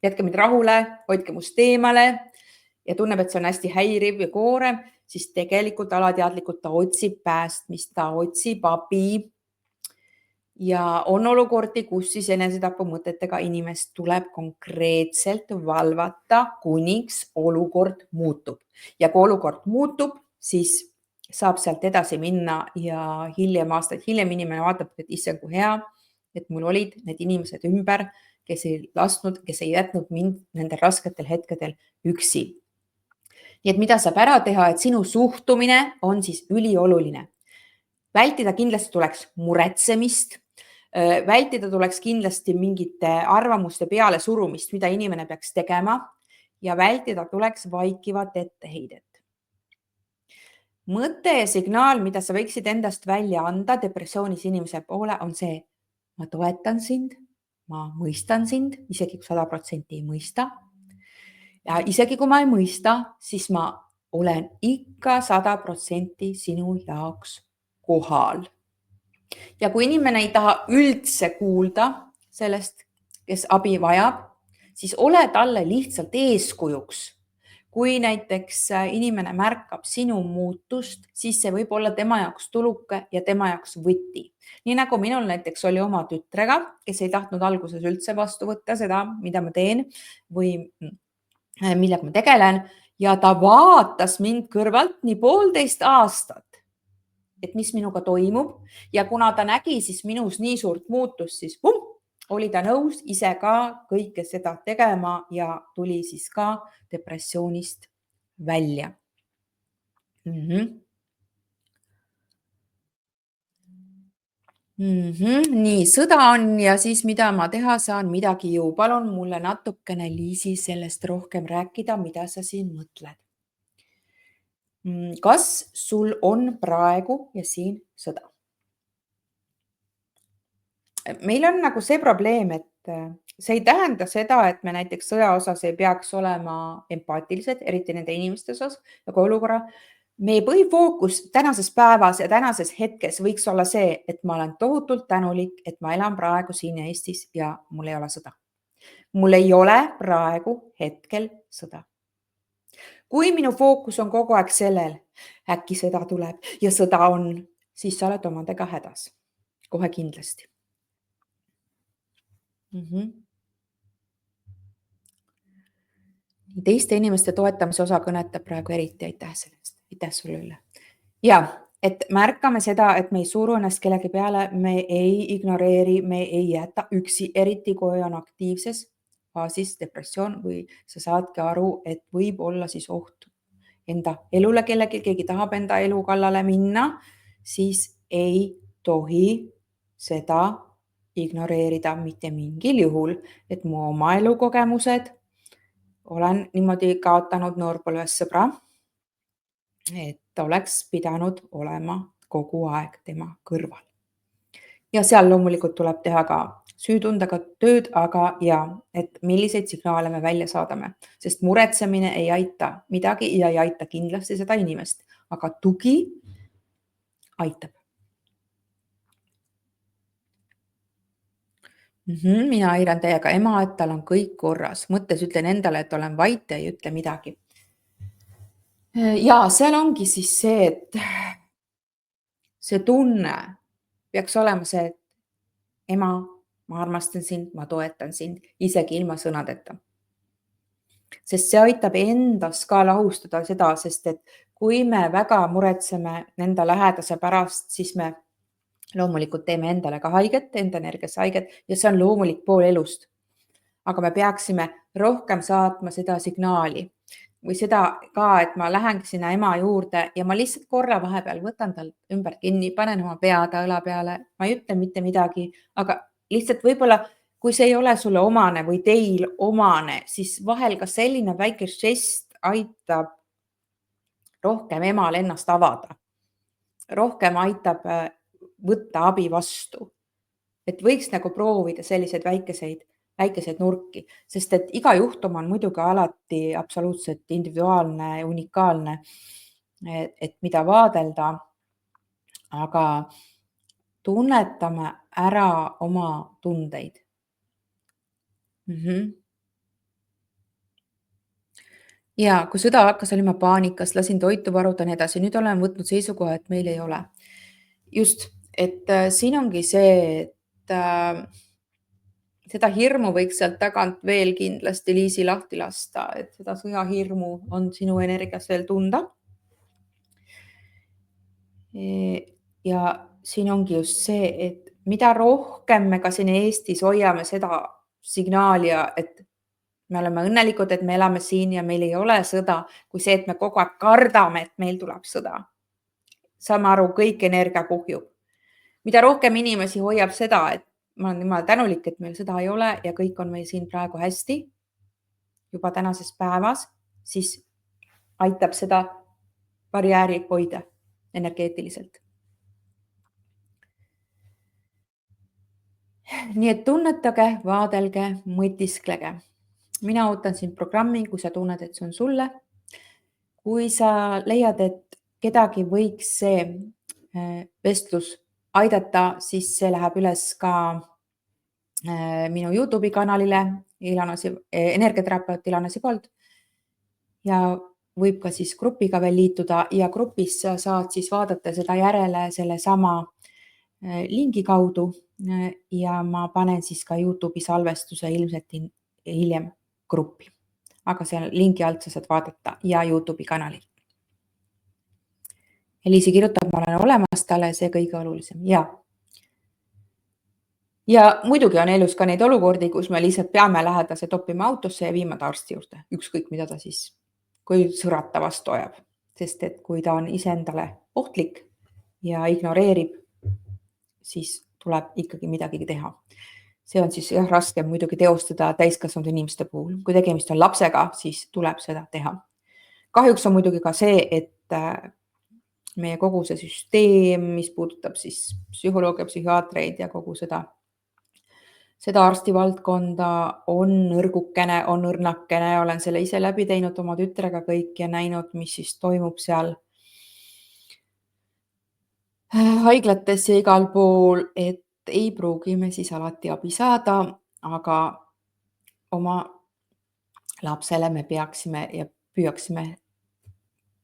jätke mind rahule, hoidke must eemale ja tunneb, et see on hästi häiriv ja koorem, siis tegelikult alateadlikult ta otsib päästmist, ta otsib abi. Ja on olukordi, kus siis enesetapumõtetega inimest tuleb konkreetselt valvata, kuniks olukord muutub. Ja kui olukord muutub, siis saab sealt edasi minna ja aastaid hiljem inimene vaatab, et issand, kui hea, et mul olid need inimesed ümber, kes ei jätnud mind nendel rasketel hetkedel üksi. Nii et mida saab ära teha, et sinu suhtumine on siis ülioluline. Vältida kindlasti tuleks muretsemist. Vältida tuleks kindlasti mingite arvamuste peale surumist, mida inimene peaks tegema ja vältida tuleks vaikivat etteheidet. Mõte ja signaal, mida sa võiksid endast välja anda depressioonis inimese poole, on see, ma toetan sind, ma mõistan sind, isegi kui 100% ei mõista. Ja isegi kui ma ei mõista, siis ma olen ikka 100% sinu jaoks kohal. Ja kui inimene ei taha üldse kuulda sellest, kes abi vajab, siis ole talle lihtsalt eeskujuks. Kui näiteks inimene märkab sinu muutust, siis see võib olla tema jaoks tuluke ja tema jaoks võti. Nii nagu minul näiteks oli oma tütrega, kes ei tahtnud alguses üldse vastu võtta seda, mida ma teen või millega ma tegelen ja ta vaatas mind kõrvalt nii 1,5 aastat. Et mis minuga toimub ja kuna ta nägi siis minus nii suurt muutust, siis oli ta nõus ise ka kõike seda tegema ja tuli siis ka depressioonist välja. Nii, sõda on ja siis mida ma teha saan, midagi ju. Palun mulle natukene, Liisi, sellest rohkem rääkida, mida sa siin mõtled. Kas sul on praegu ja siin sõda? Meil on nagu see probleem, et see ei tähenda seda, et me näiteks sõja osas ei peaks olema empaatilised, eriti nende inimeste osas, nagu olukorra. Meie põhifookus tänases päevas ja tänases hetkes võiks olla see, et ma olen tohutult tänulik, et ma elan praegu siin Eestis ja mul ei ole sõda. Mul ei ole praegu hetkel sõda. Kui minu fookus on kogu aeg sellel, äkki sõda tuleb ja sõda on, siis sa oled omadega hädas. Kohe kindlasti. Teiste inimeste toetamise osa kõnetab praegu eriti, aitäh sellest, aitäh sulle üle. Ja, et märkame seda, et me ei suru ennast kellegi peale, me ei ignoreeri, me ei jäta üksi, eriti kui on aktiivses faasis depressioon või sa saadki aru, et võib olla siis oht enda elule kellegi, keegi tahab enda elu kallale minna, siis ei tohi seda ignoreerida mitte mingil juhul, et mu oma elukogemused olen niimoodi kaotanud noorpõlves sõbra, et oleks pidanud olema kogu aeg tema kõrval. Ja seal loomulikult tuleb teha ka süütundega tööd, aga ja, et milliseid signaale me välja saadame, sest muretsemine ei aita midagi ja ei aita kindlasti seda inimest, aga tugi aitab. Mina airan täiega ema, et tal on kõik korras. Mõttes ütlen endale, et olen vait ja ei ütle midagi. Ja seal ongi siis see, et see tunne peaks olema see, et ema, ma armastan sind, ma toetan sind, isegi ilma sõnadeta. Sest see aitab endas ka lahustada seda, sest et kui me väga muretseme enda lähedase pärast, siis me loomulikult teeme endale ka haiget, enda energiasse haiget ja see on loomulik pool elust. Aga me peaksime rohkem saatma seda signaali või seda ka, et ma lähengi sinna ema juurde ja ma lihtsalt korra vahepeal võtan tal ümber kinni, panen oma pea ta õla peale, ma ei ütle mitte midagi, aga lihtsalt võib-olla kui see ei ole sulle omane või teil omane, siis vahel ka selline väike žest aitab rohkem emal ennast avada. Rohkem aitab võtta abi vastu. Et võiks nagu proovida selliseid väikeseid nurki, sest et iga juhtum on muidugi alati absoluutselt individuaalne ja unikaalne, et mida vaadelda, aga tunnetame ära oma tundeid. Ja kui sõda hakkas, olin ma paanikas, lasin toitu varuda ja nii edasi. Nüüd olen võtnud seisukoha, et meil ei ole. Just, et siin ongi see, et seda hirmu võiks sealt tagant veel kindlasti Liisi lahti lasta, et seda sõjahirmu on sinu energias veel tunda. Ja siin ongi just see, et mida rohkem me ka siin Eestis hoiame seda signaali, et me oleme õnnelikud, et me elame siin ja meil ei ole sõda, kui see, et me kogu aeg kardame, et meil tuleb sõda. Saame aru, kõik energia kuhjub. Mida rohkem inimesi hoiab seda, et ma olen jumala tänulik, et meil sõda ei ole ja kõik on meil siin praegu hästi juba tänases päevas, siis aitab seda barjääri hoida energeetiliselt. Nii et tunnetage, vaadelge, mõtisklege. Mina ootan sind programmi, kui sa tunned, et see on sulle. Kui sa leiad, et kedagi võiks see vestlus aidata, siis see läheb üles ka minu YouTube'i kanalile energiaterapeut Ilana Sibold ja võib ka siis grupiga veel liituda ja grupis sa saad siis vaadata seda järele selle sama lingi kaudu ja ma panen siis ka YouTube'i salvestuse ilmselt hiljem gruppi, aga seal lingi alt sa saad vaadata ja YouTube'i kanalil. Liisi kirjutab, ma olen olemas talle, see kõige olulisem. Ja muidugi on elus ka neid olukordi, kus me lihtsalt peame lähedase toppima autosse ja viima ta arsti juurde, ükskõik mida ta siis, kui sõrata vastu ajab. Sest et kui ta on iseendale ohtlik ja ignoreerib, siis tuleb ikkagi midagi teha. See on siis raske muidugi teostada täiskasvanud inimeste puhul. Kui tegemist on lapsega, siis tuleb seda teha. Kahjuks on muidugi ka see, et meie kogu see süsteem, mis puudutab siis psühholoogia, psühhiaatreid ja kogu seda arstivaldkonda on nõrgukene, on õrnakene, olen selle ise läbi teinud oma tütrega kõik ja näinud, mis siis toimub seal haiglates ja igal pool, et ei pruugi me siis alati abi saada, aga oma lapsele me peaksime ja püüaksime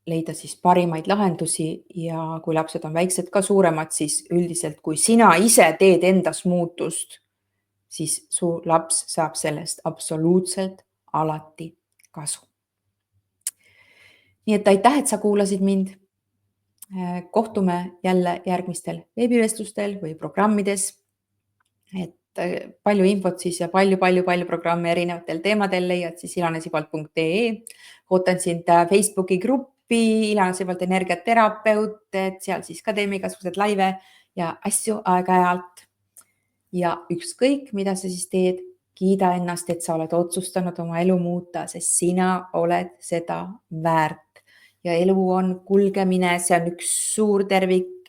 leida siis parimaid lahendusi ja kui lapsed on väiksed ka suuremad, siis üldiselt, kui sina ise teed endas muutust, siis su laps saab sellest absoluutselt alati kasu. Nii et aitäh, et sa kuulasid mind. Kohtume jälle järgmistel veebivestlustel või programmides. Et palju infot siis ja palju programme erinevatel teemadel leiad siis ilanesibold.ee. Ootan sind Facebooki gruppi Ilana Sibold energiaterapeut, et seal siis ka teeme igasugused laive ja asju aeg-ajalt. Ja ükskõik, mida sa siis teed, kiida ennast, et sa oled otsustanud oma elu muuta, sest sina oled seda väärt. Ja elu on kulgemine, see on üks suur tervik,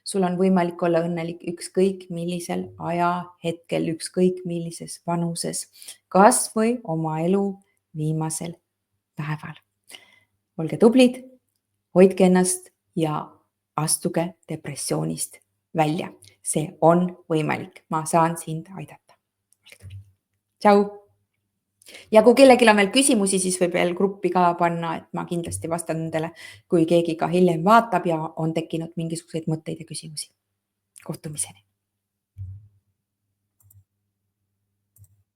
sul on võimalik olla õnnelik ükskõik millisel ajahetkel, ükskõik millises vanuses, kas või oma elu viimasel päeval. Olge tublid, hoidke ennast ja astuge depressioonist välja. See on võimalik. Ma saan sind aidata. Tšau! Ja kui kellelgi on veel küsimusi, siis võib veel gruppi ka panna, et ma kindlasti vastan nendele, kui keegi ka hiljem vaatab ja on tekkinud mingisuguseid mõtteid ja küsimusi. Kohtumiseni!